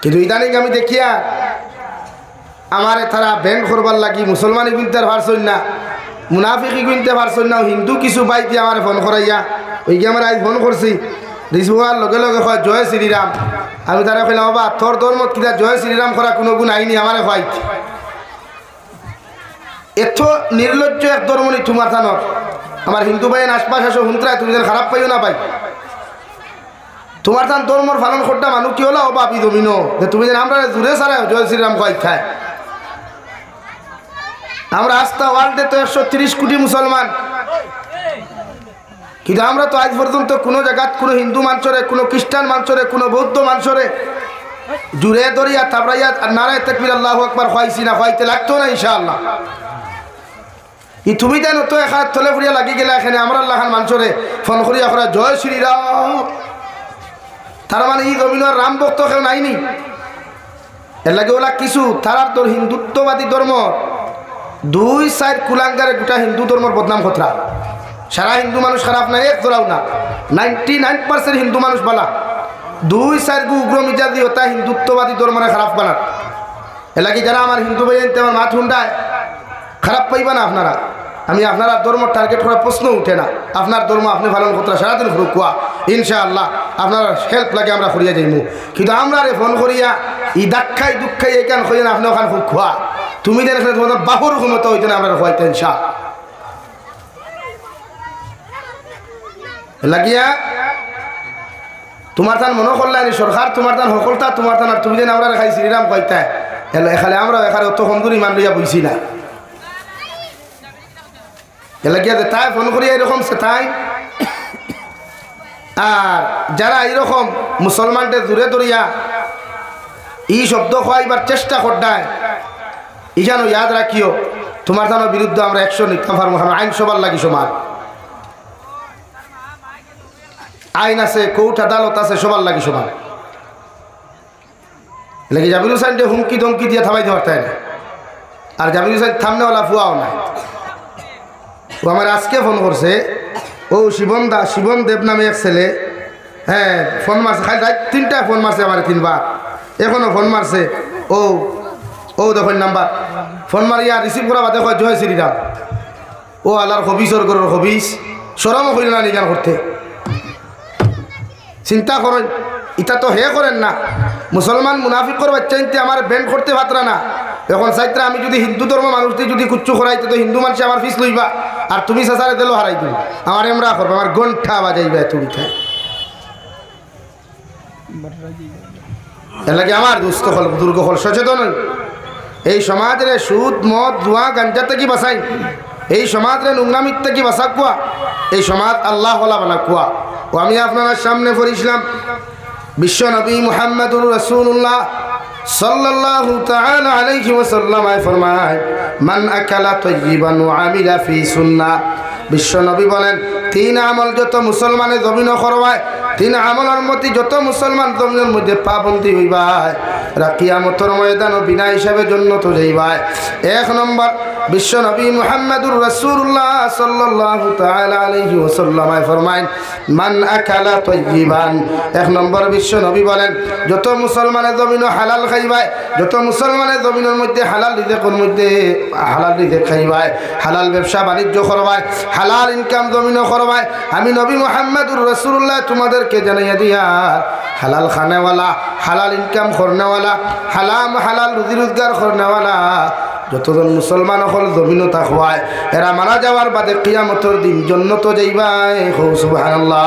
কিন্তু ইদানিং আমি দেখিয়া আমারে তারা ব্যান্ড করবার লাগি মুসলমানি কিনতে পারছেন না, মুনাফিকি কিনতে পারছেন না, হিন্দু কিছু বাইতে আমার ফোন করাইয়া ওই কি আমার আজ ফোন করছি রিসুয়ার লগে লগে হয় জয় শ্রীরাম। আমি তারা কইলাম বাবা তোর ধর্মত কিনা জয় শ্রীরাম করা কোনো গুণ আইনি আমারে হয়। এত নির্লজ্জ এক ধর্ম নি তোমার থানোর। আমার হিন্দু ভাইয়ের আশপাশ আসো হুন্ত্রায় তুমি যেন খারাপ পাইও না পাই। তোমার থান ধর্মর ফালন করটা মানুষ কি হলো বাপি জমিন যে তুমি যেন আমরা জুড়ে সারাও জয় শ্রীরাম কয় খায়। আমরা আস্থা ওয়ার্ল্ডে তো 130 কোটি মুসলমান, কিন্তু আমরা তো আজ পর্যন্ত কোনো জায়গাত কোনো হিন্দু মানুষরে, কোনো খ্রিস্টান মানুষরে, কোনো বৌদ্ধ মানুষরে জুড়ে ধরিয়া থাবড়াইয়া নারায় তাকবীর আল্লাহু আকবার খাইছি না, খাইতে লাগতো না ইনশাআল্লাহ। তুমি জানো তো এখানে তলে ফুরিয়া লাগি গেলে এখানে আমরা আল্লাহ মানুষরে ফোন করিয়া করা জয় শ্রীরাম, তার মানে এই জমিনের রাম ভক্ত কেউ নাইনি। এর লাগে ওলা কিছু তারার তোর হিন্দুত্ববাদী ধর্ম 2-4 কুলাঙ্গারে গোটা হিন্দু ধর্মের বদনাম খতরা। সারা হিন্দু মানুষ খারাপ নাই, এক জোড়াও না, 99% হিন্দু মানুষ বালা। 2-4 গু উগ্র মিজাজি ওটা হিন্দুত্ববাদী ধর্মরে খারাপ বানার। এর লাগে যারা আমার হিন্দু ভাই আনতে আমার মাথ হুন্ডায় খারাপ পাইবা না আপনারা। আমি আপনারা ধর্ম টার্গেট করার প্রশ্ন উঠে না। আপনার ধর্ম আপনি পালন করতে সারাদিন ফুরুকুয়া ইনশাআল্লাহ আপনার হেল্প লাগে আমরা করিয়া যাইমু। কিন্তু আমরা রে ফোন করিয়া ই দাক্ষাই দুঃখাই এইখান করিয়া আপনি ওখান খুব খোয়া তুমি যেন তোমাদের বাহুর ক্ষমতা হইতে না আমরা খোয়াইতে ইনশা লাগিয়া তোমার তান মনে করলে সরকার তোমার তান সকলতা তোমার তান আর তুমি যেন আমরা খাই শ্রীরাম কইতে এখানে আমরা এখানে অত সুন্দর ইমান লইয়া বইছি না। এলাকিয়া তাই ফোন করিয়া এরকম সে তাই। আর যারা এইরকম মুসলমানদের দূরে দূরিয়া এই শব্দ খোয়াইবার চেষ্টা করডায় ই যেন ইয়াদ রাখিও তোমার যেন বিরুদ্ধে আমরা অ্যাকশন নিতে পারবো। আইন সবার লাগি সমান, আইন আছে, কোর্ট আদালত আছে, সবার লাগি সমান। এলাকি জাবির হুসাইন যে হুমকি ধমকি দিয়ে থামাইতে পারতাই না, আর জাবির হুসাইন থামনেওয়ালা ফুয়াও নাই। ও আমার আজকে ফোন করছে, ও শিবন দেব নামে এক ছেলে, হ্যাঁ ফোন মারছে, খালি রাত 3টা ফোন মারছে আমার 3বার, এখনো ফোন মারছে। ও দেখুন নাম্বার ফোন মারিয়া রিসিভ করা বাদে কয় জয় শ্রীরাম। ও আল্লাহর হবিসর গরুর হবিস সরমও করিল না নিগান করতে। চিন্তা করেন, এটা তো হে করেন না। মুসলমান মুনাফিকর বাচ্চা ইনতে আমার ব্যান্ড করতে পাত্রা না। এখন চাইত্রা আমি যদি হিন্দু ধর্ম মানুষটি যদি কুচ্ছু করাইতে তো হিন্দু মানুষ আমার ফিস লইবা, আর তুমি সাসারে দিলেও হারাই দিবা, আমার এমরা করবা, আমার গন্ঠা বাজাইবা তুমি খাই। এর লাগে আমার দুস্থ হল বুজুর্গ হল সচেতন। এই সমাজের সুদ মদ জুয়া গাঞ্জা থেকে বাঁচাই, এই সমাজের নোংরামিত থেকে বাঁচা কুয়া, এই সমাজ আল্লাহ ওয়ালা বানা কুয়া। ও আমি আপনার সামনে পড়িছিলাম বিশ্ব নবী মুহাম্মদুর রাসূলুল্লাহ সাল্লাল্লাহু তাআলা আলাইহি ওয়াসাল্লাম ফরমায় মান আকালা তাইয়িবান ওয়া আমিলা ফি সুন্নাহ। বিশ্ব নবী বলেন 3 আমল যত মুসলমানে জমিন করবায়, 3 আমলের মধ্যে যত মুসলমান জমিনের মধ্যে পাবন্দি হইবায় কিয়ামতের ময়দান বিনা হিসাবে জান্নাত যাইবায়। 1 নম্বর বিশ্ব নবী মুহাম্মদুর রাসূলুল্লাহ সাল্লাল্লাহু তাআলা আলাইহি ওয়াসাল্লাম ফরমায় মান আকালা তাইয়িবান। 1 নম্বর বিশ্ব নবী বলেন যত মুসলমানে জমিন হালাল খাইবায়, যত মুসলমানে জমিনের মধ্যে হালাল রিজিকের মধ্যে হালাল রিজিক খাইবায়, হালাল ব্যবসা বাণিজ্য করবায়, হালাল ইনকাম জমিন করবায়, আমি নবী মুহাম্মদুর রাসূলুল্লাহ তোমাদেরকে জানাইয়া দিয়া হালাল খানেওয়ালা, হালাল ইনকাম করনেওয়ালা, হালাল রুজি রোজগার করনেওয়ালা যতজন মুসলমান হল জমিনও থাকবায়, এরা মারা যাওয়ার বাদে কিয়ামতের দিন জান্নাত যাইবায়। সুবহানাল্লাহ।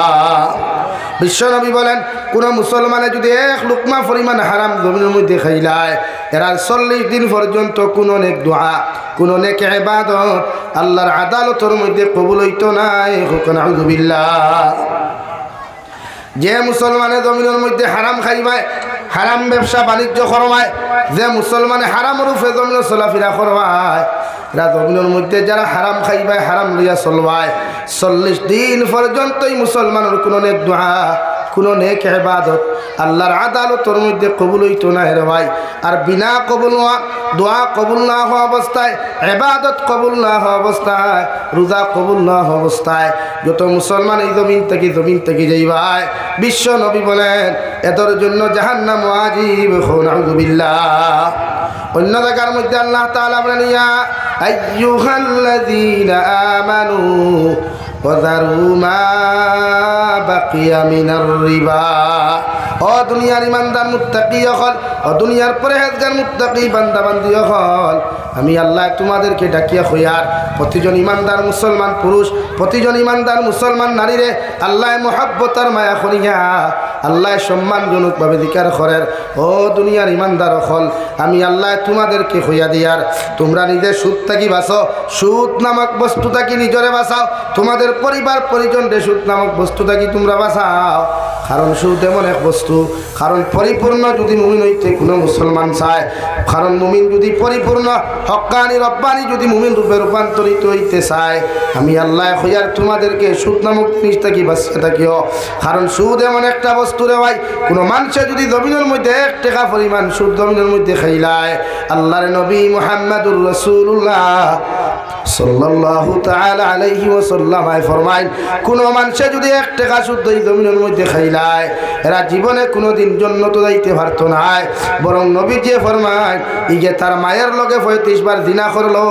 বিশ্বনবী বলেন কোন মুসলমানে যদি 1 লুকমা পরিমাণ হারাম জমিনের মধ্যে খাইলায়, এরা 40 দিন পর্যন্ত কোন নেক দোয়া, কোন নেক ইবাদত আল্লাহর আদালতের মধ্যে কবুল হইতো না। নাউযুবিল্লাহ। যে মুসলমানে জমিনের মধ্যে হারাম খাইবায়, হারাম ব্যবসা বাণিজ্য করবায়, যে মুসলমানে হারাম রূপে জমিন চলাফেরা করবায়, এরা জমিনের মধ্যে যারা হারাম খাইবায়, হারাম লইয়া চলবায়, 40 দিন পর্যন্তই মুসলমানের কোনো নেক দোয়া, কোনো নেক ইবাদত আল্লাহর আদালতের মধ্যে কবুল হইতো না রে ভাই। আর বিনা কবুল হওয়া, দোয়া কবুল না হওয়া অবস্থায়, ইবাদত কবুল না হওয়া অবস্থায়, রোজা কবুল না হওয়া অবস্থায় যত মুসলমান এই জমিন থেকে যাইবাই, বিশ্ব নবী বলেন এদের জন্য জাহান্নাম ওয়াজিব। নাউযুবিল্লাহ। অন্য জায়গার মধ্যে আল্লাহ তাআলা বলেন ইয়া আইয়ুহাল্লাযীনা আমানু ওয়াযারু মা বাকিয়া মিনার রিবা। ও দুনিয়ার ইমানদার মুত্তাকি হল, ও দুনিয়ার পরহেজগার মুত্তাকি বান্দা বান্দি হল, আমি আল্লাহ তোমাদেরকে ডাকিয়া হইয়ার প্রতিজন ইমানদার মুসলমান পুরুষ, প্রতিজন ইমানদার মুসলমান নারীরে আল্লাহ মহাব্বতার মায়া করিয়া আল্লাহ সম্মানজনকভাবে দিকার করেন। ও দুনিয়ার ইমানদার হল, আমি আল্লাহ তোমাদেরকে হইয়া দিয়ার তোমরা নিজের সুদ থাকি বাঁচো, সুদ নামক বস্তু থাকি নিজরে বাঁচাও, তোমাদের পরিবার পরিজনরে সুদ নামক বস্তু থাকি তোমরা বাঁচাও। কারণ সুদ এমন এক বস্তু, কারণ পরিপূর্ণ যদি মুমিন হইতে কোনো মুসলমান চায়, কারণ মুমিন যদি পরিপূর্ণ হক্কানি রব্বানি যদি মুমিন রূপে রূপান্তরিত হইতে চায়, আমি আল্লাহ হইয়ার তোমাদেরকে সুদ নামক জিনিস থাকি বাঁচিয়ে থাকিও। কারণ সুদ এমন একটা বস্তু রে ভাই, কোনো মানুষে যদি জমিনের মধ্যে 1 টাকা পরিমাণ সুদ জমিনের মধ্যে খাইলায়, আল্লাহর নবী মুহাম্মদুর রাসূলুল্লাহ সাল্লাল্লাহু তাআলা আলাইহি ওয়াসাল্লাম ফরমায়, কোন মানুষে যদি 1 টাকা সুদ এই জমিনের মধ্যে খাইলায়, এরা জীবনে কোনোদিন জান্নাতে যাইতে পারতো না। বরং নবীজি ফরমায় ইগে তার মায়ের লগে 35 বার জিনা করলো।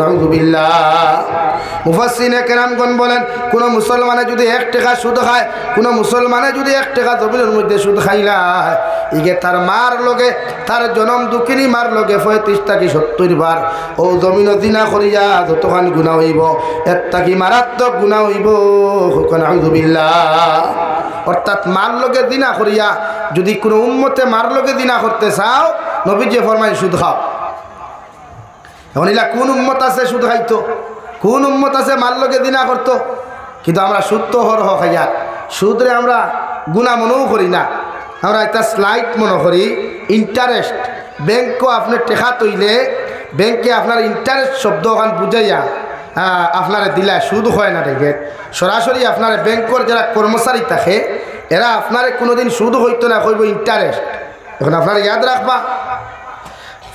নাউযুবিল্লাহ। মুফাসসিরিনে কেরামগণ বলেন, কোন মুসলমানে যদি 1 টাকা সুদ খায়, কোন মুসলমানে যদি 1 টাকা জমিনের মধ্যে সুদ খাইলায়, ইগে তার মার লগে, তার জনম দুঃখিনী মার লগে 35 থেকে 70 বার ও জমিন জিনা করিয়া যতখান গুনাহ হইব, এর থাকি মারাত্মক গুনাহ হইব। নাউযুবিল্লাহ। অর্থাৎ মার লগে জিনা করিয়া যদি কোনো উম্মতে মার লগে জিনা করতে চাও, নবীজি ফরমায় সুদ খাও। এখন এলা কোন উম্মত আছে সুদ খাইতো, কোন উম্মত আছে মার লগে জিনা করতো? কিন্তু আমরা সুদ তো হরহ খাইয়া, সুদরে আমরা গুনাহ মনেও করি না, আমরা একটা স্লাইট মনে করি। ইন্টারেস্ট, ব্যাংকও আপনার টেকা তৈলে ব্যাংকে আপনার ইন্টারেস্ট শব্দ ওখান বুঝাইয়া আপনার দিলায় সুদ হয় না। দেখে সরাসরি আপনার ব্যাংকর যারা কর্মচারী থাকে এরা আপনার কোনোদিন সুদ হইতো না, কইব ইন্টারেস্ট। এখন আপনার ইয়াদ রাখবা,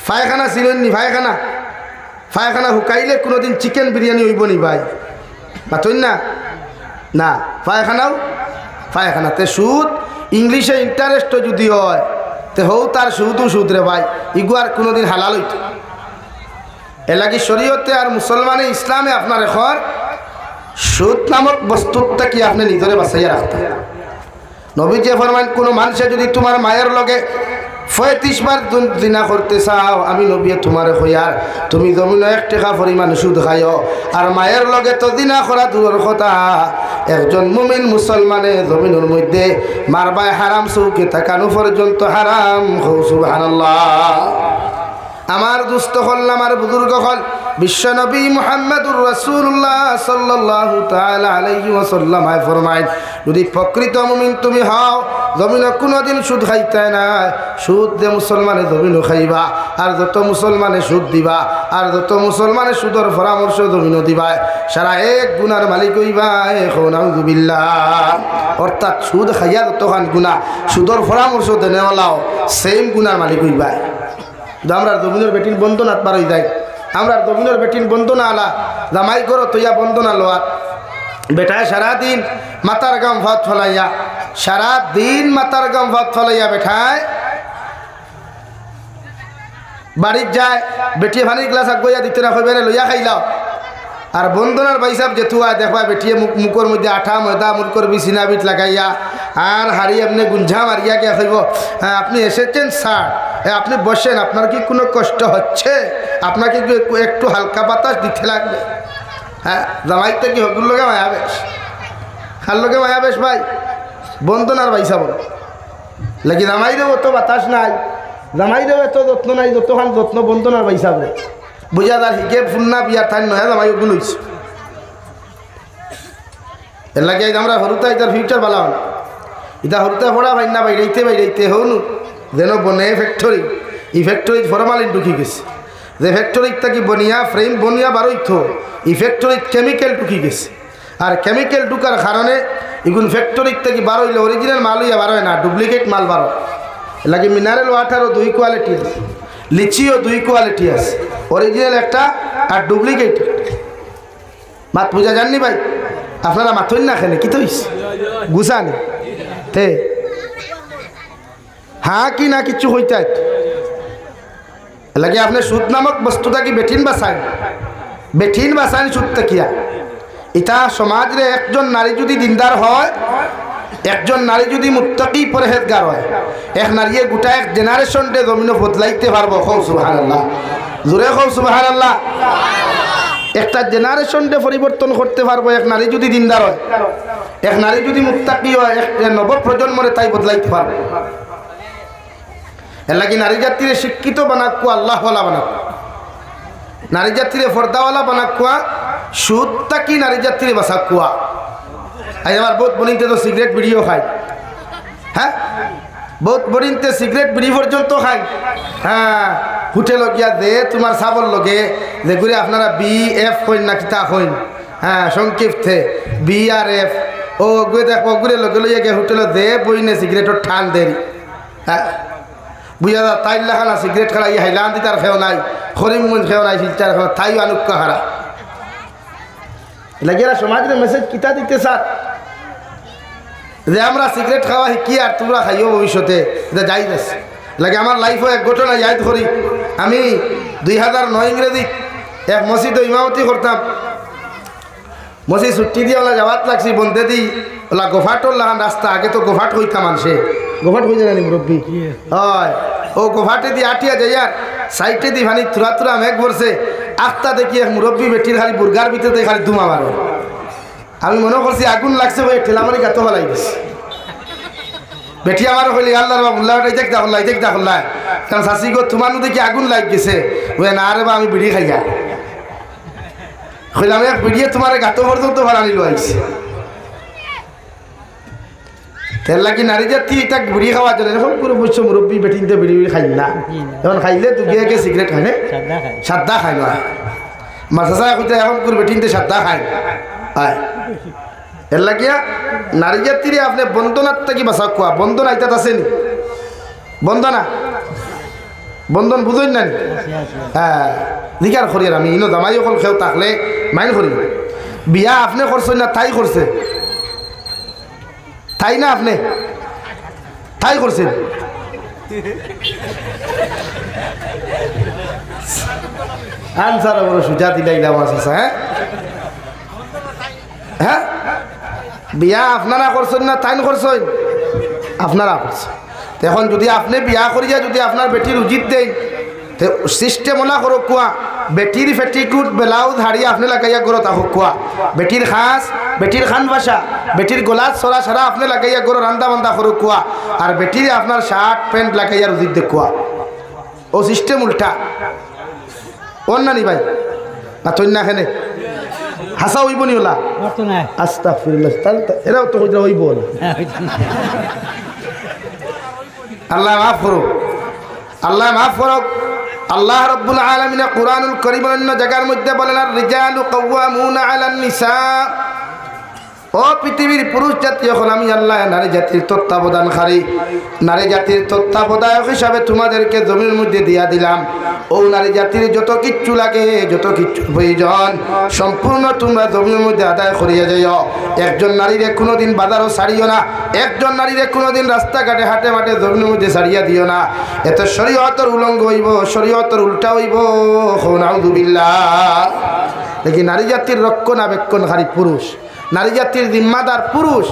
পায়খানা ছিলেন নি, পায়খানা হুকাইলে কোনোদিন চিকেন বিরিয়ানি হইব নি ভাই, পাতই না না, পায়খানাতে সুদ ইংলিশে ইন্টারেস্ট যদি হয় তে হৌ তার সুদও সুদ রে ভাই, ইগু আর কোনোদিন হালাল হইতো। এলাকি শরীয়তে আর মুসলমানে ইসলামে আপনার এখন সুদ নামক বস্তুটা কি আপনি নিজরে বাঁচাইয়া রাখতে। নবীজি ফরমান, কোনো মানুষে যদি তোমার মায়ের লগে 35 বার জিনা করতে চাও, আমি নবী তোমার হইয়ার তুমি জমিন 1 টাকা পরিমাণ সুদ খাইও। আর মায়ের লগে তো জিনা করা দূরের কথা, একজন মুমিন মুসলমানে জমিনের মধ্যে মারবায় হারাম চৌকে থাকানো পর্যন্ত হারাম। সুবহানাল্লাহ। আমার দুস্থ হল, আমার বুজুর্গ হল, বিশ্বনবী মুহাম্মদুর রাসূলুল্লাহ সাল্লাল্লাহু তাআলা আলাইহি ওয়াসাল্লাম ফরমায়, যদি প্রকৃত মুমিন তুমি হও, জমিনে কোনোদিন সুদ খাইতে না। সুদ যে মুসলমানে জমিনও খাইবা, আর যত মুসলমানে সুদ দিবা, আর যত মুসলমানে সুদর পরামর্শ জমিনও দিবা, সারা এক গুনার মালিক হইবা। নাউযুবিল্লাহ। অর্থাৎ সুদ খাইয়া যতখান গুনাহ, সুদর পরামর্শ দেনেওয়ালাও সেম গুনার মালিক হইবা। আমরা জমিনের বেটিন বন্ধনাত পার হয়ে যায়, আমরা জমিনের বেটিন বন্ধনা আলা জামাই করো তৈয়া বন্ধনা লোয়া, বেটায় সারাদিন মাতার গাম ভাত ফলাইয়া, সারাদিন মাতার গাম ভাত ফলাইয়া বেঠায় বাড়ির যায়, বেটি ভানির গ্লাস আগইয়া দিতে না কইবে লইয়া খাইলাও। আর বন্ধনার বাইসাব যেতুয়া দেখবা বেটিয়ে মুখর মধ্যে আঠা ময়দা মুখর বিছিনা বিট লাগাইয়া আর হাড়ি আপনি গুঞ্ঝা মারিয়া গিয়া কইব, হ্যাঁ আপনি এসেছেন স্যার, আপনি বসেন, আপনার কি কোনো কষ্ট হচ্ছে, আপনাকে একটু হালকা বাতাস দিতে লাগবে। হ্যাঁ, জামাইতে কি হকুর লোকে মায়াবেশ, খার লোকে মায়াবেশ ভাই, বন্ধনার বাইসা বল লাগি জামাইরেও অত বাতাস নাই, জামাইরেও এত যত্ন নাই, যতখান যত্ন বন্ধনার বাইসা বলে বুঝা তার হিকে ফুন্না বিয়ার ঠাই নয় জামাই গুণ হয়েছে। এর লাগে আমরা হরুতা এটার ফিউচার ভালো হন, এটা হরুতা পড়া ভাই না বাইরেইতে হনু যেন বনে ফ্যাক্টরি, এই ফ্যাক্টরি ফরমালিন ঢুকি গেছে, যে ফ্যাক্টরিত থাকি বনিয়া ফ্রেম বনিয়া বারোইত, এই ফ্যাক্টরিত কেমিক্যাল ঢুকি গেছে। আর কেমিক্যাল ঢুকার কারণে এগুলো ফ্যাক্টরির থেকে বার হইলে অরিজিনাল মাল হইয়া বার হয় না, ডুপ্লিকেট মাল বার হয়। লাগে মিনারেল ওয়াটারও 2 কোয়ালিটি আছে, লিচিও 2 কোয়ালিটি আছে, অরিজিনাল একটা আর ডুপ্লিকেট। মাত বুঝা জাননি ভাই? আপনারা মাথুন না খেলে কি তৈস গুছানি তে হ্যাঁ কি না কিছু হইতে লাগে। আপনি সুদ নামক বস্তুটা কি বেঠিন বাসাইন সুদ কিয়া এটা সমাজে একজন নারী যদি দিনদার হয়, একজন নারী যদি মুত্তাকি পরহেজগার হয়, এক নারী গোটা এক জেনারেশনটে জমিন বদলাইতে পারবো। কও সুবহানাল্লাহ, জোরে কও সুবহানাল্লাহ। একটা জেনারেশনটে পরিবর্তন করতে পারবো এক নারী যদি দিনদার হয়, এক নারী যদি মুত্তাকি হয়, এক নব প্রজন্মরে তাই বদলাইতে পারবো। এর লাগি নারী জাতিরে শিক্ষিত বানাকুয়া, আল্লাহওয়ালা বানাকুয়া, নারী জাতিরে ফর্দাওয়ালা বানাকুয়া, সুদ তাকি নারী জাতিরে বাসাকুয়া। আজ আমার বহুত বনিতে তো সিগারেট বিড়িও খায়, হ্যাঁ বহুত বনিতে সিগারেট বিড়ি পর্যন্ত খায়। হ্যাঁ হোটেল গিয়া দে তোমার সাবল লগে যে ঘুরে আপনারা BF কইন না কিতা কইন, হ্যাঁ সংক্ষিপ্তে BRF ও গুয়ে দেখো ঘুরে লগে লইয়া গিয়ে হোটেলে দে বইনে সিগারেটের ঠান দেরি। হ্যাঁ বুঝা যা তাই লেখানা সিগারেট খেলা ই হাইলাম তার খেও নাই, করিমগঞ্জ খেও নাই, শিলচার খেও তাই আনুক্কা হারা লাগে। সমাজের মেসেজ কিতা দিতে স্যার যে আমরা সিগারেট খাওয়া শিখি আর তোমরা খাইও ভবিষ্যতে, এটা যাই আছে লাগে। আমার লাইফও এক ঘটনা ইয়াদ করি। আমি 2009 ইংরেজি এক মসজিদ ইমামতি করতাম। মসজিদ ছুটি দিয়ে ওলা যাওয়াত লাগছি বন্ধে দিই ওলা গোফাটর লাগান রাস্তা, আগে তো গোফাট হইতাম মানুষে, গোফাট হয়ে জানি মুরব্বী হয় ও গোফাটে দিয়ে আটিয়া যাই আর সাইডে দিয়ে ভানি থুরা থুরা মেঘ পড়ছে, আখটা দেখি এক মুরব্বী বেটির খালি বুর্গার ভিতরে খালি ধুমা মারো। আমি মনে করছি আগুন লাগছে ভাই, ঠেলামারি গাতো ফেলাই দিছি। বেটি আমার হইলে আল্লাহ বাবুল্লাহ দেখতা হল্লাই কারণ শাশি গো তোমার দেখি আগুন লাগ গেছে ওই না রে বা আমি বিড়ি খাইয়া হইলাম এক বিড়িয়ে তোমার গাতো পর্যন্ত ভাড়ানি লাইছে। তেল লাগি নারী জাতি এটা বিড়ি খাওয়ার জন্য এরকম করে বসছো মুরব্বী বেটিনতে বিড়ি খাই না, এখন খাইলে তুই গিয়ে সিগারেট খাই না, সাদা খাই না মাছা কইতে এখন করে বেটিনতে সাদা খাই। হয় এর লাগিয়া নারী জাতিরে আপনি বন্ধনার থেকে বাসা কোয়া। বন্ধন আইতাত আছে নি? বন্ধনা বন্ধন বুঝেন না? হ্যাঁ নিকার করি আমি ইনো জামাই অকল খেও থাকলে মাইন করি। বিয়া আপনি করছেন না তাই করছে? তাই না আপনি তাই করছেন? আনসার বড় সুজা দিলাইলাম আছে। হ্যাঁ হ্যাঁ বিয়া আপনারা করছেন না তাই করছেন? আপনারা করছেন। এখন যদি আপনি বিয়া করিয়া যদি আপনার বেটির উচিত দেন সিস্টেম ওলা করো কুয়া, বেটির ফেটিকুট ব্লাউজ হারিয়ে আপনি লাগাইয়া গরো তাহো কুয়া, বেটির খাস বেটির খান বাসা বেটির গোলাত সরা সারা আপনি লাগাইয়া গরো রান্দা বান্দা করো কুয়া, আর বেটির আপনার শার্ট প্যান্ট লাগাইয়া উচিত দেখুয়া। ও সিস্টেম উল্টা ওর না নি ভাই না তৈন না খেনে হাসা হইব নি ওলা আস্তাগফিরুল্লাহ এরাও তো হইব না। আল্লাহ মাফ করুক, আল্লাহ মাফ করুক। আল্লাহ রাব্বুল আলামিন কুরআনুল কারীম অন্য জায়গার মধ্যে বলেন আর রিজালু কাওয়ামুনা আলান নিসা। ও পৃথিবীর পুরুষ জাতি এখন আমি আল্লাহ নারী জাতির তত্ত্বাবধানকারী, নারী জাতির তত্ত্বাবধায়ক হিসাবে তোমাদেরকে জমির মধ্যে দিয়া দিলাম। ও নারী জাতির যত কিচ্ছু লাগে যত কিচ্ছু প্রয়োজন সম্পূর্ণ তোমরা জমির মধ্যে আদায় করিয়া যাইও। একজন নারীরে কোনোদিন বাজারও ছাড়িও না, একজন নারীরে কোনোদিন রাস্তাঘাটে হাটে মাঠে জমির মধ্যে ছাড়িয়া দিও না। এত শরীয়তের উলঙ্গ হইব, শরীয়তের উল্টা হইব। নাউযুবিল্লাহ। দেখি নারী জাতির রক্ষণাবেক্ষণকারী পুরুষ, নারী জাতির জিম্মাদার পুরুষ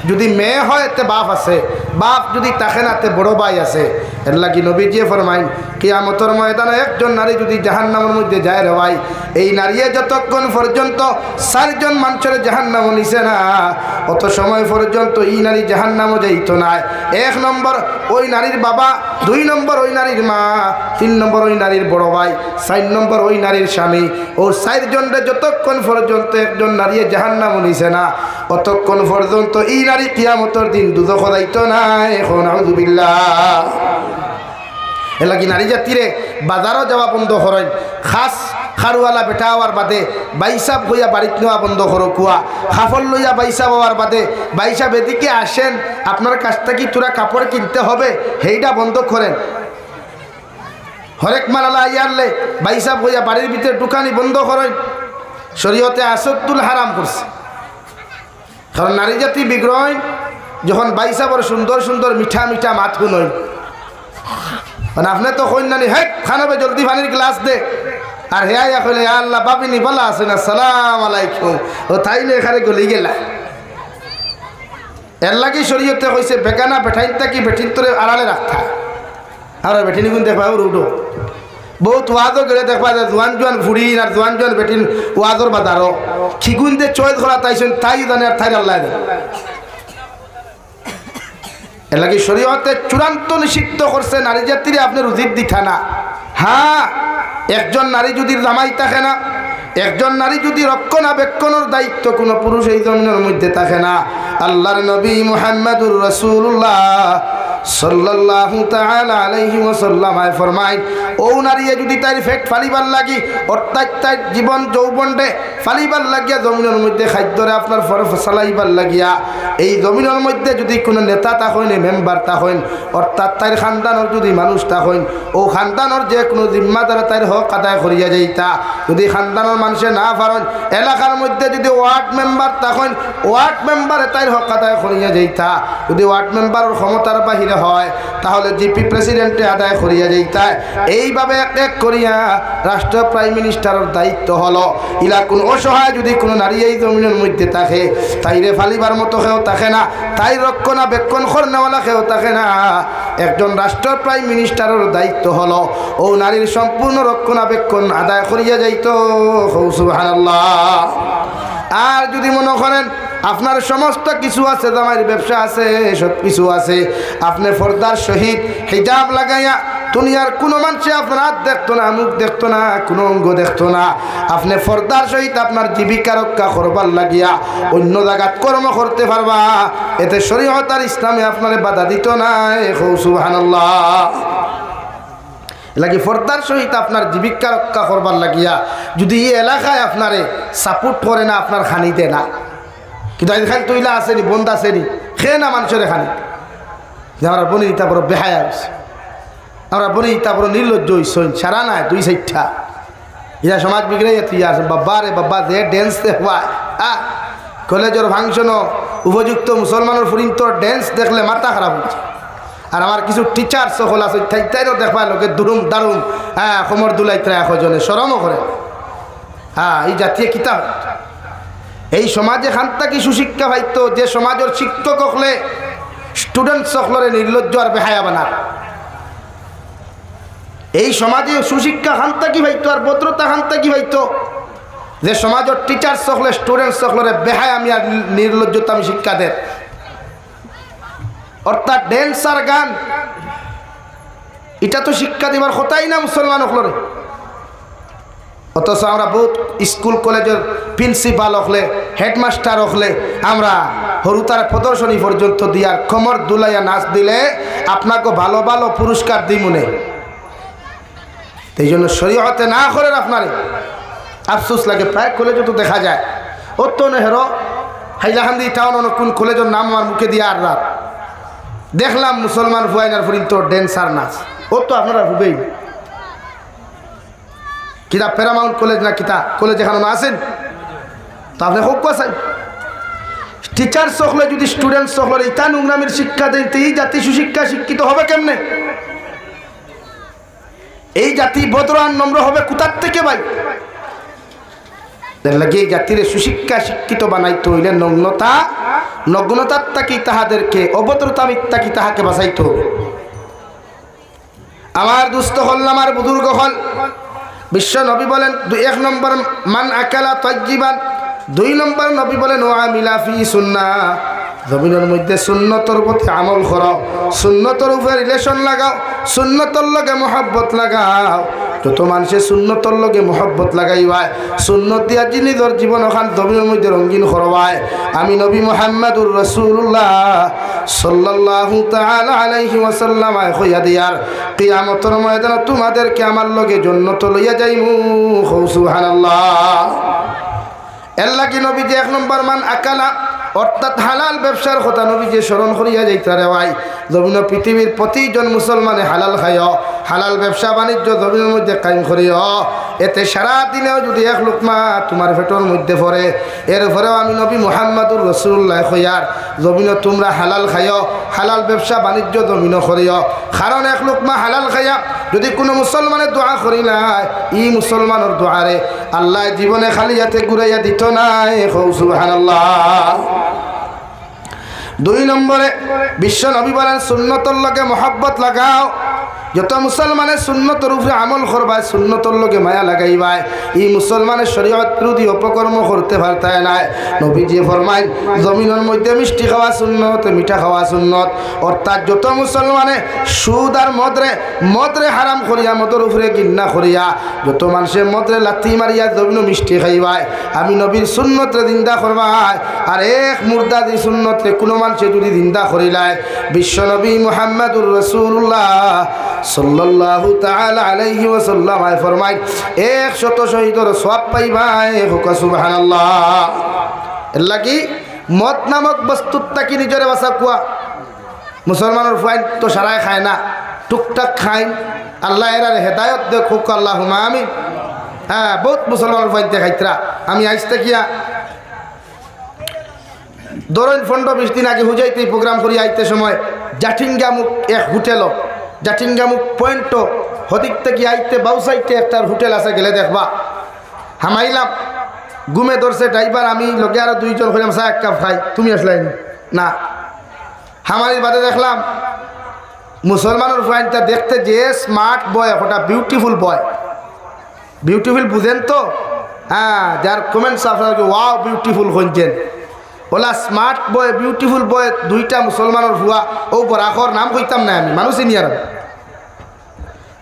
যদি মেয়ে হয় তে বাপ আছে, বাপ যদি তাকে না তে বড় ভাই আছে। এর লাগি নবীজি ফরমাইন কিয়ামতের ময়দানে একজন নারী যদি জাহান্নামের মধ্যে যায় রে ভাই, এই নারী যতক্ষণ পর্যন্ত 4 জন মানুষের জাহান্নামে নিছে না অত সময় পর্যন্ত এই নারী জাহান্নামে যাইত না। 1 নম্বর ওই নারীর বাবা, 2 নম্বর ওই নারীর মা, 3 নম্বর ওই নারীর বড় ভাই, 4 নম্বর ওই নারীর স্বামী। ও 4 জনের যতক্ষণ পর্যন্ত একজন নারী জাহান্নামে নিছে না অতক্ষণ পর্যন্ত এই নারী কিয়ামতের দিন দুজখে যাইত না। এখন নাউযুবিল্লাহ। এলাকি নারী জাতিরে বাজারও যাওয়া বন্ধ করেন, খাস খারুয়ালা বেটা হওয়ার বাদে বাইসাব হইয়া বাড়িতে নেওয়া বন্ধ করো কুয়া খাফল লইয়া বাইসাব হওয়ার বাদে বাইসাব এদিকে আসেন আপনার কাছ থেকে তোরা কাপড় কিনতে হবে সেইটা বন্ধ করেন হরেক মালালা ইয়ারলে বাইসাব হইয়া বাড়ির ভিতরে দোকানি বন্ধ করেন শরীয়তে আসদ্দুল হারাম করছে কারণ নারী জাতি বিগ্রহ যখন বাইসাবর সুন্দর সুন্দর মিঠা মিঠা মাথু নয় মানে আপনি তো কইনানি হেক খানবে জলদি পানির গ্লাস দে আর হেয়া কইলে আল্লাহ বাবিনি বলা আছেন আসসালাম আলাইকুম ও তাইলে এখানে গলি গেলা এর লাগি শরীয়তে কইছে বেগানা বেঠাইন থাকি বেঠিন তোরে আড়ালে রাখতা আর বেঠিনি গুণ দেখবা উঠো বহুত ওয়াজও গেলে দেখবা যে জোয়ান জোয়ান ফুড়িন আর জোয়ান জোয়ান বেঠিন ওয়াজর বাজারও খিগুন দে চয়েস করা তাইছেন তাই জানে আর তাই আল্লাহ দেয় এর লাগি শরীয়তে চূড়ান্ত নিষিদ্ধ করছে নারী জাতিরে আপনি রুজির দিঠা না হ্যাঁ একজন নারী যদি জামাই থাকে না একজন নারী যদি রক্ষণাবেক্ষণের দায়িত্ব কোনো পুরুষ এই জমিনের মধ্যে থাকে না আল্লাহর নবী মুহাম্মদুর রাসূলুল্লাহ সাল্লাল্লাহু তাআলা আলাইহি ওয়াসাল্লাম ফরমায় ও নারী যদি তার ফেট ফালিবার লাগি অর্থাৎ তার জীবন যৌবনটে ফালিবার লাগিয়া জমিনের মধ্যে খাদ্যরে আপনার ফসলাইবার লাগিয়া এই জমিনের মধ্যে যদি কোনো নেতা থাকেন মেম্বার থাকেন অর্থাৎ তার খানদানের যদি মানুষ থাকেন ও খানদানের যে কোনো জিম্মাদার তার হক আদায় করিয়া যাইতা যদি খানদানের মানুষে না পারেন এলাকার মধ্যে যদি ওয়ার্ড মেম্বার থাকেন ওয়ার্ড মেম্বারে তার হক আদায় করিয়া যাইতা যদি ওয়ার্ড মেম্বারের ক্ষমতার বাহিরে হয় তাহলে জিপি প্রেসিডেন্টে আদায় করিয়া যাইতা এইভাবে এক এক করিয়া রাষ্ট্র প্রাইম মিনিস্টারের দায়িত্ব হলো ইলা কোন অসহায় যদি কোনো নারী এই জমিনের মধ্যে থাকে তাইরে ফালিবার মতো কেউ থাকে না তাই রক্ষণাবেক্ষণ করনেওয়ালা কেউ থাকে না একজন রাষ্ট্র প্রাইম মিনিস্টারের দায়িত্ব হলো ও নারীর সম্পূর্ণ রক্ষণাবেক্ষণ আদায় করিয়া যাইত সুবহানাল্লাহ আর যদি মনে করেন আপনার সমস্ত কিছু আছে জামাইয়ের ব্যবসা আছে সব কিছু আছে আপনি পর্দার সহিত হিজাব লাগাইয়া দুনিয়ার কোনো মানুষে আপনার হাত দেখতো না মুখ দেখতো না কোনো অঙ্গ দেখতো না আপনি পর্দার সহিত আপনার জীবিকা রক্ষা করবার লাগিয়া অন্য জায়গাত কর্ম করতে পারবা এতে শরীয়ত আর ইসলামে আপনার বাধা দিত না সুবহানাল্লাহ লাগি পর্দার সহিত আপনার জীবিকা রক্ষা করবার লাগিয়া যদি এই এলাকায় আপনারে সাপোর্ট করে না আপনার খানি দে না কিন্তু আজকাল তৈলা আসেনি বন্ধ আসেনি খেয়ে না মানুষের এখানে যে আমরা বনি দিতা বড় বেহায়া হয়েছে আমরা বনি দিতা বড় নির্লজ্জ হয়েছ সারা নাই দুই সাইডটা ইয়া সমাজ বিগড়ে তুই আছে বাবা রে বাবা যে ড্যান্স দেখবা কলেজের ফাংশন উপযুক্ত মুসলমানের ফুরিন তোর ড্যান্স দেখলে মাথা খারাপ হচ্ছে আর আমার কিছু টিচার সকল আছে তাইও দেখবা লোকে দুরুম দারুম হ্যাঁ কোমর দুলাইতে একজনে সরমও করে হ্যাঁ এই জাতীয় কিতাব এই সমাজে খান্তা কি সুশিক্ষা পাইতো যে সমাজের শিক্ষক হলে স্টুডেন্ট সকলের নির্লজ্জ আর বেহায়া বানার এই সমাজে সুশিক্ষা খান্তা কি পাইতো আর ভদ্রতা খান্তা কি পাইতো যে সমাজের টিচার সকলে স্টুডেন্ট সকলের বেহায়া আমি আর নির্লজ্জতা আমি শিক্ষা দেন অর্থাৎ ড্যান্স আর গান এটা তো শিক্ষা দিবার কথাই না মুসলমান সকলের অথচ আমরা বহুত স্কুল কলেজের প্রিন্সিপাল হলে হেডমাস্টার হলে আমরা হরুতার প্রদর্শনী পর্যন্ত দিয়ার কোমর দুলাইয়া নাচ দিলে আপনাকে ভালো ভালো পুরস্কার দিই মনে এই জন্য শরীয়তে না করেন আপনারে আফসোস লাগে প্রায় কলেজে তো দেখা যায় ও তো নেহর হাইলাকান্দি টাউন কোন কলেজের নাম আমার মুখে দিয়ে আর রাত দেখলাম মুসলমান ফুয়াইনার ফুরিন তো ড্যান্সার নাচ ও তো আপনারা ভুবেই কিতা প্যারামাউন্ট কলেজ না কিতা কলেজ এখানে না আসেন তো আপনি হোক কোথায় টিচার সকলে যদি স্টুডেন্ট সকলের ইতা নোংরামির শিক্ষা দেন তো এই জাতি সুশিক্ষা শিক্ষিত হবে কেমনে এই জাতি ভদ্র আর নম্র হবে কোথার থেকে ভাই লাগে এই জাতির সুশিক্ষা শিক্ষিত বানাইতে হইলে নগ্নতার তাকি তাহাদেরকে অভদ্রতা মিথ্যাকি তাহাকে বাঁচাইতে হবে আমার দুস্থ হল আমার বুজুর্গ হল বিশ্ব নবী বলেন 1 নম্বর মান আকালা তাজ্জিবান 2 নম্বর নবী বলেন ওয়া মিলা ফি সুন্নাহ জমিনের মধ্যে সুন্নতর প্রতি আমল করো সুন্নতর উপরে রিলেশন লাগাও সুন্নতর লগে মহব্বত লাগাও যত মানুষের সুন্নতর লগে মহব্বত লাগাইবায়, সুন্নত দিয়া নিজের জীবন ওখান জমিনের মধ্যে রঙিন করবায়, আমি নবী মুহাম্মদুর রাসূলুল্লাহ সাল্লাল্লাহু তাআলা আলাইহি ওয়াসাল্লাম কইয়া দিয়ার কিয়ামতের ময়দানে তোমাদেরকে আমার লগে জান্নাত লইয়া যাইমু। সুবহানাল্লাহ। এর লাগি নবীজি 1 নম্বর মান আকালা অর্থাৎ হালাল ব্যবসার কথা নবীজি স্মরণ করিয়া যাইতে রেওয়াই। জমিন পৃথিবীর প্রতিজন মুসলমানে হালাল খাইও, হালাল ব্যবসা বাণিজ্য জমিনের মধ্যে কায়েম করিও। এতে সারা দিনেও যদি 1 লুকমা তোমার পেটের মধ্যে পড়ে, এরপরেও আমি নবী মুহাম্মদুর রাসূলুল্লাহ কইয়ার জমিন তোমরা হালাল খাইও, হালাল ব্যবসা বাণিজ্য জমিন করিও। কারণ 1 লুকমা হালাল খাইয়া যদি কোনো মুসলমানের দোয়া করি নাই, ই মুসলমানের দোয়ারে আল্লাহ জীবনে খালি হাতে ঘুরাইয়া দিত নাই। সুবহানাল্লাহ। 2 নম্বরে বিশ্ব নবী বলেন সুন্নতর লগে মহব্বত লাগাও। যত মুসলমানের সুন্নতর উপরে আমল করবায়, সুন্নতর লগে মায়া লাগাইবায়, এই মুসলমানের শরীয়ত বিরোধী অপকর্ম করতে পারতায় নাই। নবীজি ফরমায় জমিনের মধ্যে মিষ্টি খাওয়া সুন্নত, মিঠা খাওয়া সুন্নত। অর্থাৎ যত মুসলমানে সুদ আর মদরে হারাম করিয়া, মদের উপরে গিন্না করিয়া, যত মানুষের মদরে লাথি মারিয়া জমিন মিষ্টি খাইবায়, আমি নবীর সুন্নতরে জিন্দা করবায়। আর এক মুর্দা দি সুন্নতরে কোনো মানুষে যদি জিন্দা করিলায়, বিশ্ব নবী মুহাম্মদুর রাসূলুল্লাহ সাল্লাল্লাহু তাআলা আলাইহি ওয়াসাল্লাম ফরমায় 100 শহীদের সওয়াব পাইবাই। সুবহানাল্লাহ। এর লাগি মদ নামক বস্তুটা কি নিজরে বাসা কুয়া। মুসলমানের ফাইন তো সারাই খায় না, টুকটাক খায়। আল্লাহ এর হেদায়ত দেখো, আল্লাহুম্মা আমিন। হ্যাঁ, বহুত মুসলমানের ফাইন দেখাইতরা। আমি আইসতে কিয়া ধরেন 15-20 দিন আগে হুজাইতে প্রোগ্রাম করি আইতে সময় জাটিঙ্গামুখ এক হোটেল, জাটিঙ্গামুখ পয়েন্ট হদিক থেকে আইতে বাউ সাইডে একটা হোটেল আছে, গেলে দেখবা। হামাইলাম, ঘুমে ধরছে ড্রাইভার, আমি লগে আরো 2 জন হইলাম, চা 1 কাপ খাই। তুমি আসলাই না? হামারির বাদে দেখলাম মুসলমানের ফাইনটা দেখতে যে স্মার্ট বয়, ওটা বিউটিফুল বয়। বিউটিফুল বুঝেন তো? হ্যাঁ, যার কমেন্টস আপনার ওয়াও বিউটিফুল হইছেন, ওলা স্মার্ট বয়, বিউটিফুল বয় 2টা মুসলমানের ভুয়া। ও বরাখর নাম কইতাম না আমি, মানুষই নিয়ে আর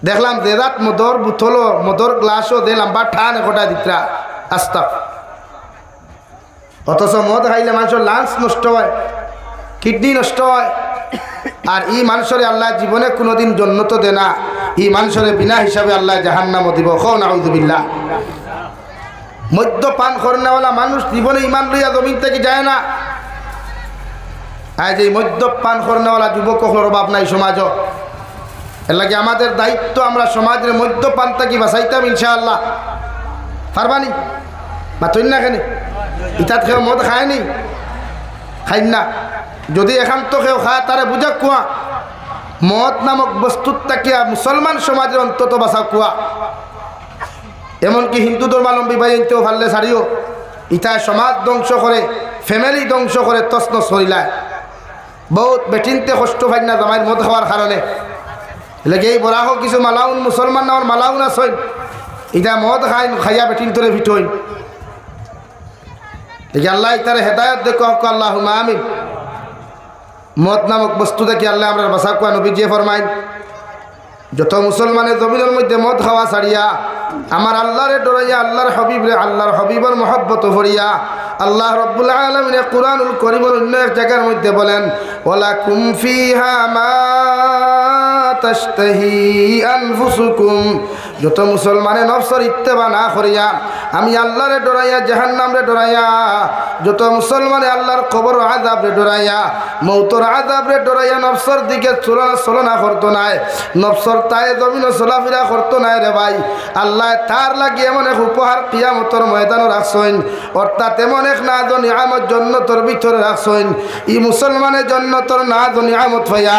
দেখলাম দেদাত মদর বুথলো, মদর গ্লাসও দে লম্বা ঠান একটা দিতরা। আস্তা অথচ মদ খাইলে মানুষের লাঞ্চ নষ্ট হয়, কিডনি নষ্ট হয়। আর ই মানুষের আল্লাহ জীবনে কোনোদিন জান্নাত দে না, ই মানুষের বিনা হিসাবে আল্লাহ জাহান্নামও দিব। নাউযুবিল্লাহ। মদ্যপান করনেওয়ালা মানুষ জীবনে ইমান লইয়া জমিন থেকে যায় না। আজ এই মদ্যপান করনেওয়ালা যুবকের অভাব নাই সমাজ। এর লাগে আমাদের দায়িত্ব, আমরা সমাজের মদ্যপান থেকে বাঁচাইতাম ইনশাআল্লাহ। পারবানি মাতই না কেন? ইতাত খেয়ে মদ খায়নি, খাই না। যদি এখান্ত কেউ খায় তারে বুঝা কুয়া মদ নামক বস্তুর তাকিয়া মুসলমান সমাজের অন্তত বাঁচা কুয়া। এমনকি হিন্দু ধর্মাবলম্বী ভাই এনতেও ভাললে ছাড়িও, ইটা সমাজ ধ্বংস করে, ফ্যামিলি ধ্বংস করে, তছনছ করিলায়। বহুত বেটিনতে কষ্ট পাই না জামাইয়ের মদ খাওয়ার কারণে। লেগে এই বরাহ কিছু মালাউন মুসলমান নামের মালাউন আসইন, ইটা মদ খাই খাইয়া বেটিন তোরে ভিটইন। দেখি আল্লাহ ইতারে হেদায়ত দেখো, আল্লাহুম্মা আমিন। মদ নামক বস্তু দেখি আল্লাহ আমরা বাসা কুয়া। নবীজি ফরমাইন যত মুসলমানের জমিনের মধ্যে মদ খাওয়া ছাড়িয়া আমার আল্লাহরে ডরাইয়া, আল্লাহর হবিবের মহব্বত ভরিয়া, আল্লাহ রব্বুল আলামিন কুরআনুল কারীমের অন্য এক জায়গার মধ্যে বলেন ওয়ালাকুম ফিহা মা তাশতাহি আনফুসুকুম। যত মুসলমানের নফসর ইত্তেবা না করিয়া আমি আল্লাহরে ডরাইয়া, জাহান্নামরে ডরাইয়া, যত মুসলমানে আল্লাহর কবর আযাবরে ডরাইয়া, মৌতর আযাবরে ডরাইয়া নফসর দিকে চলনা করতো নাই, নফসর তাই জমিন চলাফেরা করতো নাই রে ভাই, আল্লাহ তার লাগে এমন এক উপহার কিয়ামতের ময়দানে রাখছেন। অর্থাৎ এমন এক নাজ ও নিয়ামত জান্নাতের ভিতরে রাখছেন। ই মুসলমানের জান্নাতের নাজ ও নিয়ামত পাইয়া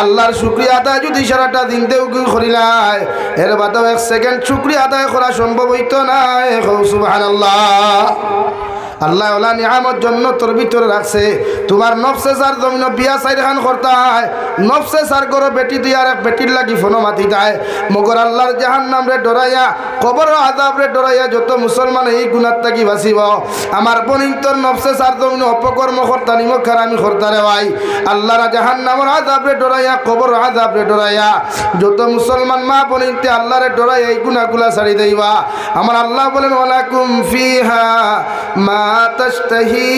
আল্লাহর শুকরিয়া আদায় যদি সারাটা দিন দেও করিলাই, এর বাদেও 1 সেকেন্ড শুকরিয়া আদায় করা সম্ভব হইতো না। সুবহানাল্লাহ। আল্লাহ ওলা নিয়ামত জান্নাতের ভিতরে রাখছে তোমার নফসে সার জমিন বিয়া সাইর খান করতায় নফসে সার করে বেটি দিয়ে আর এক বেটির লাগি ফোনো মাতি যায় মগর আল্লাহর জাহান্নাম রে ডরাইয়া কবর আযাব রে ডরাইয়া যত মুসলমান এই গুনাহ থাকি বাঁচিব আমার বনিন্তর নফসে সার জমিন অপকর্ম করতা নিমক খারামি করতা রে ভাই আল্লাহর জাহান্নামের আযাব রে ডরাইয়া কবর আযাব রে ডরাইয়া যত মুসলমান মা বনিতে আল্লাহরে ডরাইয়া এই গুনাহগুলা ছাড়ি দেইবা আমার আল্লাহ বলেন ওয়ালাকুম ফিহা মা তাশতাহি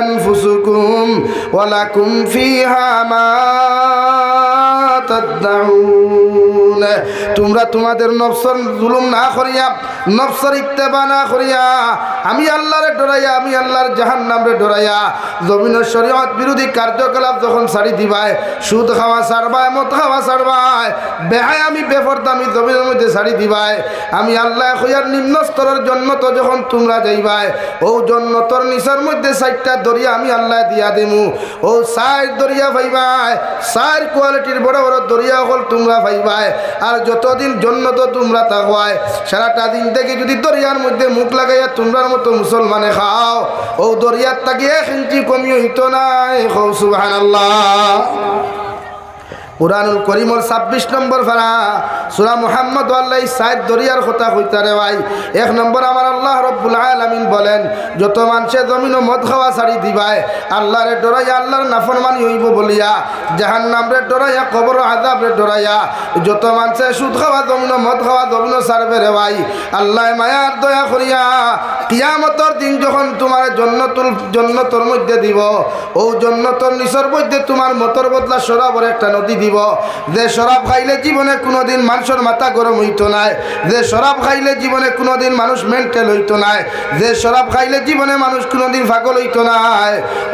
আনফুসুকুম ওয়ালাকুম ফিহা মা তাদউন তোমরা তোমাদের নফসের জুলুম না করিয়া নফসের ইত্তেবা না করিয়া আমি আল্লাহরে ডরাইয়া আমি আল্লাহর জাহান্নামরে ডরাইয়া জমিনের শরীয়ত বিরোধী কার্যকলাপ যখন ছাড়ি দিবাই সুদ খাওয়া ছাড়বাই মদ খাওয়া ছাড়বাই বেহায় আমি বেফরদামি জমিনের মধ্যে ছাড়ি দিবাই আমি আল্লাহ কইয়ার নিম্ন স্তরের জন্নত যখন তোমরা যাইবাই ও জন্নতর নিচের মধ্যে 4টা দরিয়া আমি আল্লাহ দিয়া দিমু ও 4 দরিয়া পাইবাই 4 কোয়ালিটির বড় বড় দরিয়া হল তোমরা পাইবাই আর যতদিন জন্নত তোমরা থাকবাই সারাটা দিন থেকে যদি দরিয়ার মধ্যে মুখ লাগাইয়া তোমরার মতো মুসলমানে খাও ও দরিয়ার তাকে 1 ইঞ্চি কমিয়ে হইতো নাই সুবহানাল্লাহ কুরআনুল কারীমের 26 নম্বর পারা সূরা মুহাম্মদ আল্লাহ 7 দরিয়ার কথা কইতা রে ভাই 1 নম্বর আমার আল্লাহ রাব্বুল আলামিন বলেন যত মানুষে জমিন মদ খাওয়া ছাড়ি দিবাই আল্লাহরে ডরাইয়া আল্লাহর নাফরমানি হইব বলিয়া জাহান্নামরে ডরাইয়া কবর আযাবরে ডরাইয়া যত মানুষে সুদ খাওয়া জমিন মদ খাওয়া জমিন ছাড়বে রে ভাই আল্লাহ মায়ার দয়া করিয়া কিয়ামতের দিন যখন তোমার জান্নাতুল মধ্যে দিব ও জান্নাতুর নিচের মধ্যে তোমার মতর বদলা শরাবের একটা নদী দিব যে শরাব খাইলে জীবনে কোনোদিন মানুষের মাথা গরম হইতো না যে শরাব খাইলে জীবনে কোনোদিন মানুষ মেন্টাল হইতো না যে শরাব খাইলে জীবনে মানুষ কোনোদিন পাগল হইতো না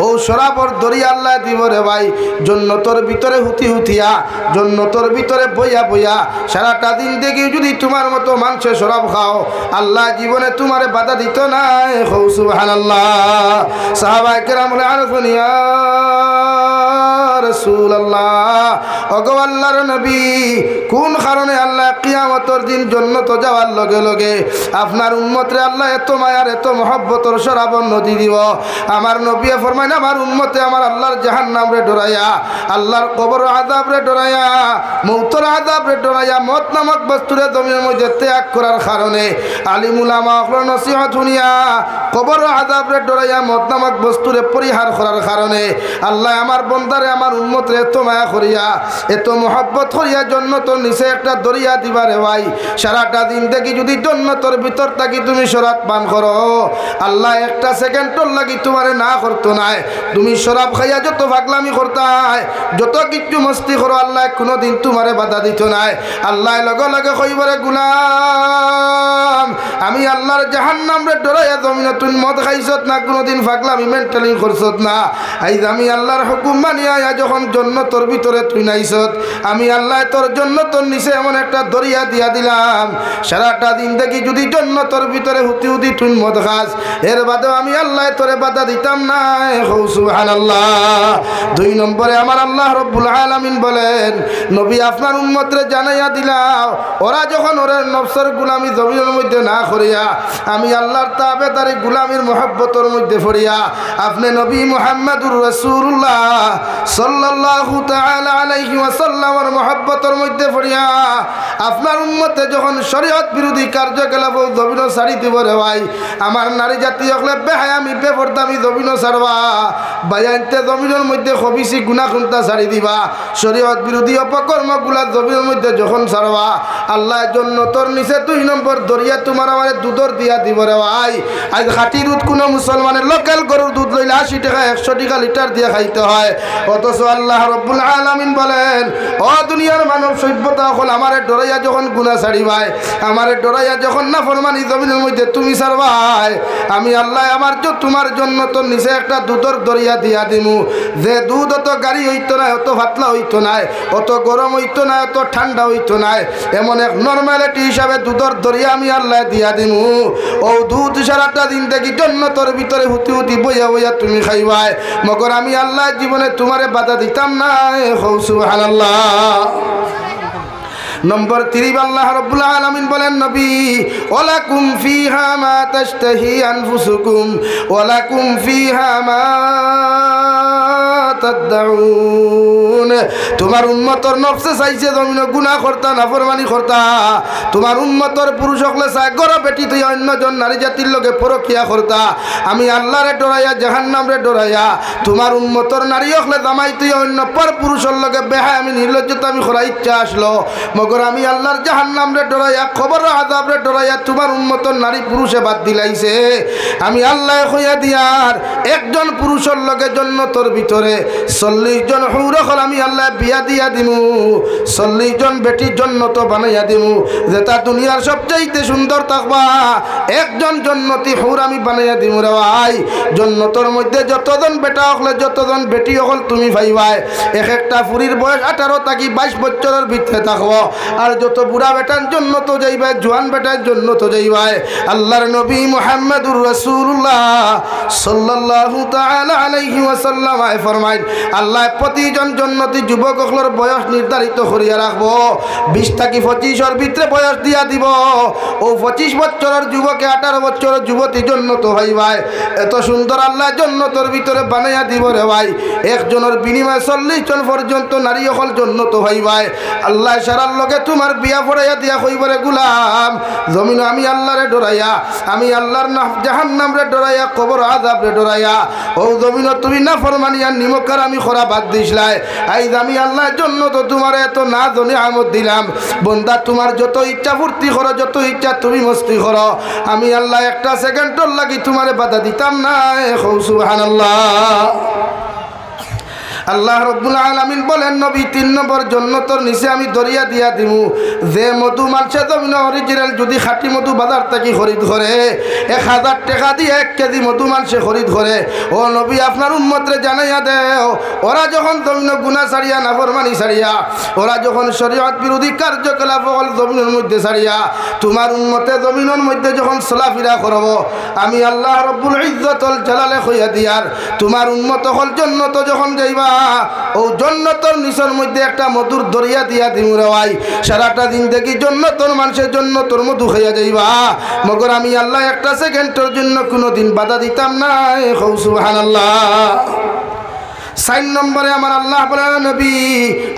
ও শরাবর দরিয়া আল্লাহ দিব রে ভাই জান্নাতের ভিতরে হুতি হুতিয়া জান্নাতের ভিতরে বইয়া বইয়া সারাটা দিন দেখি যদি তোমার মতো মানুষে শরাব খাও আল্লাহ জীবনে তোমারে বাধা দিত না সুবহানাল্লাহ সাহাবায়ে কেরাম আরফুন ইয়া রাসূলুল্লাহ ওগো আল্লাহর নবী কোন কারণে আল্লাহ কিয়ামতের দিন জান্নাত যাওয়ার লগে লগে আপনার উম্মতরে আল্লাহ এত মায়ার এত মহব্বতর শরাবর নদী দিব আমার নবী ফরমায় আমার উম্মতে আমার আল্লাহর জাহান্নামরে ডরাইয়া আল্লাহর কবর আযাবরে ডরাইয়া মউতের আযাবরে ডরাইয়া মত নামক বস্তুরে জমিনের মধ্যে ত্যাগ করার কারণে আলিম উলামা হল নসিহত শুনিয়া কবর আযাবরে ডরাইয়া মত নামক বস্তুরে পরিহার করার কারণে আল্লাহ আমার বন্দারে আমার উম্মতরে এত মায়া করিয়া এত মহব্বত করিয়া জান্নাতের নিচে একটা দরিয়া দিবারে ভাই সারাটা দিন থেকে যদি জান্নাতের ভিতর থাকি তুমি শরাব পান করো আল্লাহ একটা সেকেন্ডর লাগি তোমারে না করতো না তুমি শরাব খাইয়া যত পাগলামি করতাই যত কিছু মস্তি করো আল্লাহ কোনোদিন তোমারে বাধা দিত না আল্লাহ লগে লগে কইবরে গোলাম আমি আল্লাহর জাহান্নামরে ডরাইয়া জমিনে তুই মদ খাইছত না কোনোদিন পাগলামি মেন্টালি করছত না আইজ আমি আল্লাহর হুকুম মানিয়া যখন জান্নাতের ভিতরে তুই নাইছত আমি আল্লাহ তোর জন্য তোর নিচে এমন একটা দরিয়া দিয়া দিলাম সারাটা দিন দেখি যদি জান্নাতের ভিতরে হুতি হুতি তুই মদ খাস এর বাদেও আমি আল্লাহ তোরে বাধা দিতাম না সুবহানাল্লাহ 2 নম্বরে আমার আল্লাহ রাব্বুল আলামিন বলেন নবী আপনার উম্মতরে জানাইয়া দিলাও ওরা যখন ওরা নফসের গোলামি জমিনের মধ্যে না করিয়া আমি আল্লাহর তাবেদারি গোলামির মহব্বতের মধ্যে পড়িয়া আপনি নবী মুহাম্মদুর রাসূলুল্লাহ সাল্লাল্লাহু তাআলা আলাইহি ওয়াসাল্লামের মহব্বতের মধ্যে পড়িয়া আপনার উম্মতে যখন শরীয়ত বিরোধী কার্যকলাপ জমিন ছাড়ি দিব রে ভাই আমার নারী জাতি হলে বেহায়ামি বেপরদামি জমিন ছাড়বা বায়ানতে জমিনের মধ্যে খবিসি গুনাহ খুনতা ছাড়ি দিবা শরীয়ত বিরোধী অপকর্মগুলা জমিনের মধ্যে যখন ছাড়বা আল্লাহ জান্নাতের নিচে 2 নম্বর দরিয়া তোমার আমারে দুধর দিয়া দিব রে ভাই আজ খাঁটি দুধ কোন মুসলমানের লোকাল গরুর দুধ লইলে 80 টাকা 100 টাকা লিটার দিয়ে খাইতে হয় অথচ আল্লাহ রাব্বুল আলামিন বলেন ও দুনিয়ার মানব সভ্যতা হল আমারে ডরাইয়া যখন গুনাহ ছাড়িবাই আমারে ডরাইয়া যখন নাফরমানি জমিনের মধ্যে তুমি ছাড়বাই আমি আল্লাহ আমার তোমার জন্য তো নিচে একটা দুধর দরিয়া দিয়া দিমু যে দুধ অত গাড়ি হইতো না অত পাতলা হইতো না অত গরম হইতো না অত ঠান্ডা হইতো না এমন এক নরমালিটি হিসাবে দুধর দরিয়া আমি আল্লাহ দিয়া দিমু ও দুধ সারাটা দিন দেখি জান্নাতের ভিতরে হুতি হুতি বইয়া বইয়া তুমি খাইবাই মগর আমি আল্লাহ জীবনে তোমারে বাধা দিতাম না সুবহানাল্লাহ নম্বর 3 আল্লাহ রাব্বুল আলামিন বলেন নবী ওয়ালাকুম ফিহা মা তাশতাহি আনফুসুকুম ওয়ালাকুম ফিহা মা তাদউন। তোমার উম্মতর নফসে চাইছে জমিন গুনাহ করতা নাফরমানি করতা, তোমার উম্মতর পুরুষ হকলে চাই গর বেটি তুই অন্যজন নারী জাতির লগে পরকিয়া করতা, আমি আল্লাহরে ডরাইয়া জাহান্নামরে ডরাইয়া তোমার উম্মতর নারী হকলে জামাই তুই অন্য পর পুরুষের লগে বেহায় আমি নির্লজ্জতা আমি করার ইচ্ছা আসলো, মগর আমি আল্লাহর জাহান্নামরে ডরাইয়া খবর আযাবরে ডরাইয়া তোমার উম্মতর নারী পুরুষে বাদ দিলাইছে। আমি আল্লাহ কইয়া দিয়ার একজন পুরুষের লগে জান্নাতের ভিতরে 40 জন হুর হল আমি আল্লাহ বিয়া দিয়া দিমু, 40 জন বেটির জান্নাত বানাইয়া দিমু, যেটা দুনিয়ার সবচাইতে সুন্দর থাকবা একজন জান্নাতি হুর আমি বানাইয়া দিমু রে ভাই। জান্নাতের মধ্যে যতজন বেটা হলে যতজন বেটি হল তুমি ভাইবাই, এক একটা ফুরির বয়স 18 থেকে 22 বছরের ভিতরে থাকবো, আর যত বুড়া বেটার জন্য তো যাইবাই, জোয়ান বেটার জন্য তো যাইবাই। আল্লাহর নবী মুহাম্মদুর রাসূলুল্লাহ সাল্লাল্লাহু তাআলা আলাইহি ওয়াসাল্লাম ফরমাইন আল্লাহ প্রতিজন জান্নাতি যুবক হলর বয়স নির্ধারিত করিয়া রাখবো, 20 থেকে 25 এর ভিতরে বয়স দিয়া দিব। ও 25 বছরের যুবকে 18 বছরের যুবতী জান্নাত হইবাই। এত সুন্দর আল্লাহ জান্নাতের ভিতরে বানাইয়া দিব রে ভাই, একজনের বিনিময়ে 40 জন পর্যন্ত নারী হল জান্নাত হইবাই। আল্লাহ সারার লগে তোমার বিয়া পড়াইয়া দিয়া কইবরে গুলাম জমিন আমি আল্লাহরে ডরাইয়া, আমি আল্লাহর জাহান্নামরে ডরাইয়া কবর আযাবরে ডরাইয়া ও জমিন তুমি না ফরমানিয়া নিমকার আমি খরা বাদ দিছলাই, আইজ আমি আল্লাহর জন্য তো তোমার এত না জনে আমদ দিলাম। বন্দা তোমার যত ইচ্ছা ফুর্তি করো, যত ইচ্ছা তুমি মস্তি করো, আমি আল্লাহ একটা সেকেন্ডর লাগি তোমারে বাধা দিতাম না। সুবহানাল্লাহ। আল্লাহ রাব্বুল আলামিন বলেন নবী 3 নম্বর জান্নাতের নিচে আমি দরিয়া দিয়া দিমু, যে মধু মানছে জমিন অরিজিনাল যদি খাঁটি মধু বাজার থেকে খরিদ করে 1000 টাকা দিয়ে 1 কেজি মধু মানছে খরিদ করে। ও নবী আপনার উম্মতরে জানাইয়া দেও, ওরা যখন জমিন গুনাহ ছাড়িয়া নাফরমানি ছাড়িয়া, ওরা যখন শরীয়ত বিরোধী কার্যকলাপ হল জমিনের মধ্যে ছাড়িয়া তোমার উম্মতে জমিনের মধ্যে যখন চলাফেরা করব, আমি আল্লাহ রব্বুল ইজ্জতুল জালালে কইয়া দিয়ার তোমার উম্মত হল জান্নাত যখন যাইবা ও জান্নাতের নিচের মধ্যে একটা মধুর দরিয়া দিয়া দিমু রে ভাই, সারাটা দিন দেখি জান্নাতের মানুষের জন্য তোর মধু খাইয়া যাইবা, মগর আমি আল্লাহ একটা সেকেন্ডের জন্য কোনোদিন বাধা দিতাম না। সুবহানাল্লাহ। 4 নম্বরে আমার আল্লাহ বলেন নবী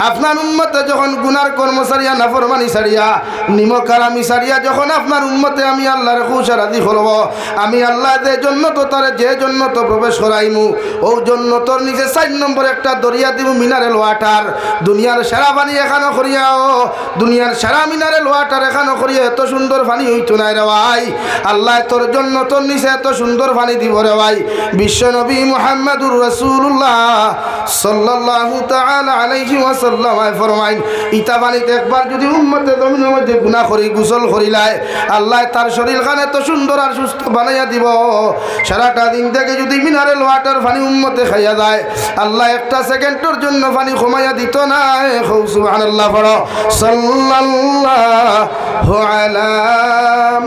আপনার উম্মতে যখন গুনার কর্ম ছাড়িয়া নাফরমানি ছাড়িয়া নিমকার আমি ছাড়িয়া যখন আপনার উম্মতে আমি আল্লাহর খুশারাদি করব, আমি আল্লাহ যে জান্নাত তারে যে জান্নাত প্রবেশ করাইমু ও জান্নাতের নিচে 4 নম্বরে একটা দরিয়া দিব মিনারেল ওয়াটার। দুনিয়ার সারা পানি এখানে করিয়াও, দুনিয়ার সারা মিনারেল ওয়াটার এখানে করিয়া এত সুন্দর পানি হইতো না রে ভাই। আল্লাহ তোর জান্নাতের নিচে এত সুন্দর পানি দিব রে ভাই। বিশ্ব নবী মুহাম্মদুর রাসূলুল্লাহ সাল্লাল্লাহু তাআলা আলাইহি ওয়াসাল্লাম ফরমাইন ইতা পানিতে একবার যদি উম্মতে জমিনের মধ্যে গুনাহ করি গোসল করিলায় আল্লাহ তার শরীরখানে এত সুন্দর আর সুস্থ বানাইয়া দিব, সারাটা দিন থেকে যদি মিনারেল ওয়াটার পানি উম্মতে খাইয়া যায় আল্লাহ একটা সেকেন্ডের জন্য পানি কমাইয়া দিত না। সুবহানাল্লাহ। পড়ো সাল্লাল্লাহু আলা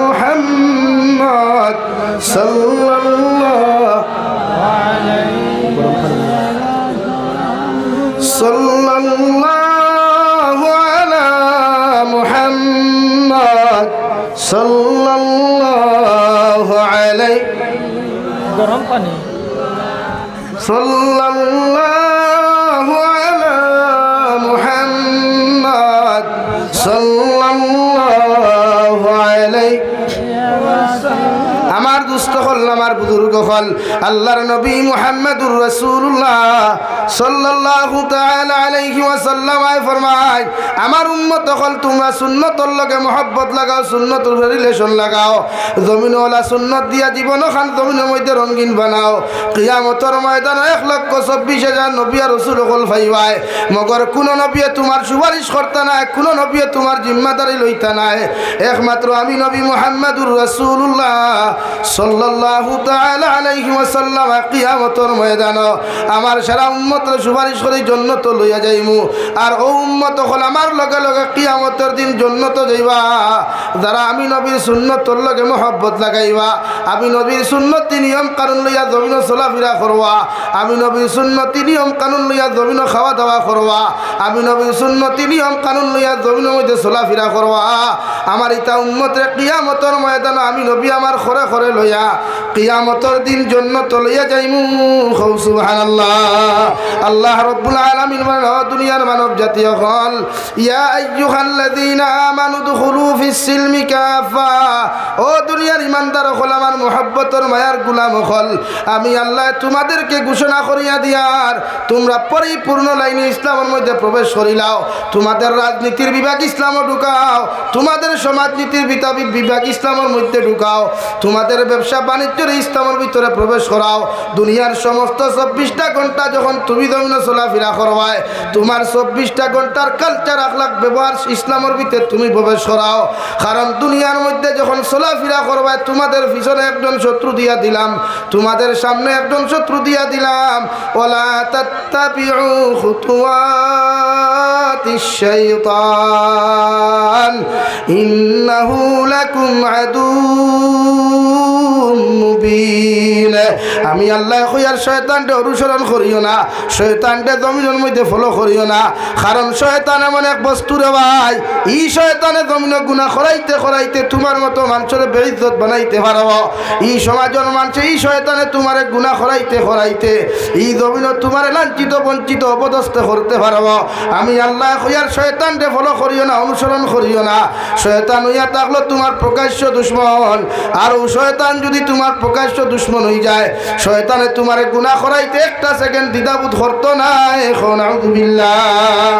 মুহাম্মদ সাল্লাল্লাহু সাল্লাল্লাহু আলা মুহাম্মদ সাল্লাল্লাহু আলাইহি গরম পানি সাল্লাল্লাহু আলা মুহাম্মদ সাল্লাল্লাহু আলাইহি আমার দুস্থ হল আমার বুজুর্গ হল আল্লাহর নবী মুহাম্মদুর রাসূলুল্লাহ সাল্লাল্লাহু তাআলা আলাইহি ওয়াসাল্লাম ফরমায় আমার উম্মত হল তোমরা সুন্নতর লগে মহব্বত লাগাও, সুন্নতর রিলেশন লাগাও, জমিনওয়ালা সুন্নত দিয়া জীবন খান জমিনের মধ্যে রঙিন বানাও। কিয়ামতের ময়দানে 1,24,000 নবী আর রাসূল হল ভাইবাই, মগর কোন নবী তোমার সুপারিশ করতে না, কোন নবী তোমার জিম্মাদারি লইতা না, একমাত্র আমি নবী মুহাম্মদুর রাসূলুল্লাহ সাল্লাল্লাহু তাআলা আলাইহি ওয়াসাল্লাম কিয়ামতের ময়দানে আমার সারা উম্মতের সুপারিশ করে জান্নাত লইয়া যাইমু। আর ও উম্মত হল আমার লগে লগে কিয়ামতের দিন জান্নাত যাইবা যারা আমি নবীর সুন্নতর লগে মহব্বত লাগাইবা। আমি নবীর সুন্নতি নিয়ম কানুন লইয়া জমিন চলাফেরা করবা আমি নবীর সুন্নতি নিয়ম কানুন লইয়া জমিন খাওয়া দাওয়া করবা আমি নবীর সুন্নতি নিয়ম কানুন লইয়া জমিনের মধ্যে চলাফেরা করবা আমার ইতা উম্মতের কিয়ামতের ময়দান আমি নবী আমার খরে খরে লইয়া কিয়ামতের দিন জান্নাত লইয়া যাইমু সুবহানাল্লাহ আল্লাহ রাব্বুল আলামিন দুনিয়ার মানব জাতি হল ইয়া আইয়ুহাল্লাযীনা আমানু দুখুলু ফিস সিলমি কাফা ও দুনিয়ার ইমানদার হল আমার মুহাব্বতের মায়ার গোলাম হল আমি আল্লাহ তোমাদেরকে ঘোষণা করিয়া দিয়ার তোমরা পরিপূর্ণ লাইনে ইসলামের মধ্যে প্রবেশ করিলাও তোমাদের রাজনীতির বিভাগ ইসলামে ঢুকাও তোমাদের সমাজনীতির বিভাগ ইসলামের মধ্যে ঢুকাও তোমাদের ব্যবসা বাণিজ্যের ইসলামের ভিতরে প্রবেশ করাও দুনিয়ার সমস্ত 24টা ঘন্টা যখন তুমি জমিনে চলাফেরা করবাই তোমার 24টা ঘন্টার কালচার আখলাক ব্যবহার ইসলামের ভিতরে তুমি প্রবেশ করাও কারণ দুনিয়ার মধ্যে যখন চলাফেরা করবাই তোমাদের পিছনে একজন শত্রু দিয়া দিলাম তোমাদের সামনে একজন শত্রু দিয়া দিলাম ওয়ালা তাত্তাবিউ খুতুওয়াতিশ শাইতান ইন্নাহু লাকুম আদুউম মুবিন আমি আল্লাহ কইয়ার শয়তানকে অনুসরণ করিও না শয়তানকে জমিনের মধ্যে ফলো করিও না কারণ শয়তান এমন এক বস্তু রে ভাই এই শয়তানে জমিনে গুনাহ করাইতে করাইতে তোমার মতো মানুষের বেইজ্জত বানাইতে পারব এই সমাজের মানুষ এই শয়তানে তোমারে গুনাহ করাইতে করাইতে এই জমিনে তোমারে লাঞ্ছিত বঞ্চিত অপদস্থ করতে পারব আমি আল্লাহ কইয়ার শয়তানকে ফলো করিও না অনুসরণ করিও না শয়তান হইয়া থাকলো তোমার প্রকাশ্য দুশমন আর ও শয়তান যদি তোমার প্রকাশ্য দুশমন হয়ে যায় শয়তানে তোমারে গুনাহ করাইতে একটা সেকেন্ড দ্বিধাবোধ করতো না এখন আউযুবিল্লাহ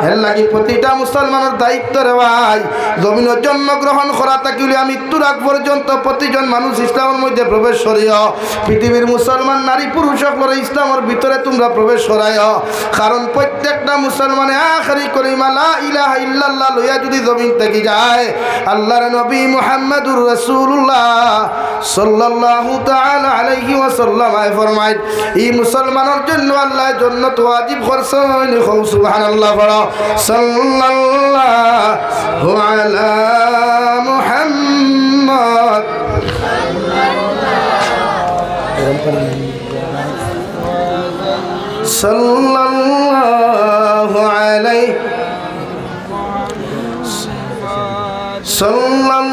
এর লাগি প্রতিটা মুসলমানের দায়িত্ব রে ভাই জমিনের জন্মগ্রহণ করা থাকিলে মৃত্যুর আগ পর্যন্ত প্রতিজন মানুষ ইসলামের মধ্যে প্রবেশ করিও পৃথিবীর মুসলমান নারী পুরুষ সকলে ইসলামের ভিতরে তোমরা প্রবেশ করাইও কারণ প্রত্যেকটা মুসলমানে আখেরি কলিমা লা ইলাহা ইল্লাল্লাহ লইয়া যদি জমিন থেকে যায় আল্লাহর নবী মুহাম্মদুর রাসূলুল্লাহ সাল্লাল্লাহু তাআলা আলাইহি ওয়াসাল্লাম ফরমায় এই মুসলমানের জন্য আল্লাহ জান্নাত ওয়াজিব করছেন সুবহানাল্লাহ পড়ো সাল্লাল্লাহু আলা মুহাম্মদ সাল্লাল্লাহু আলাইহি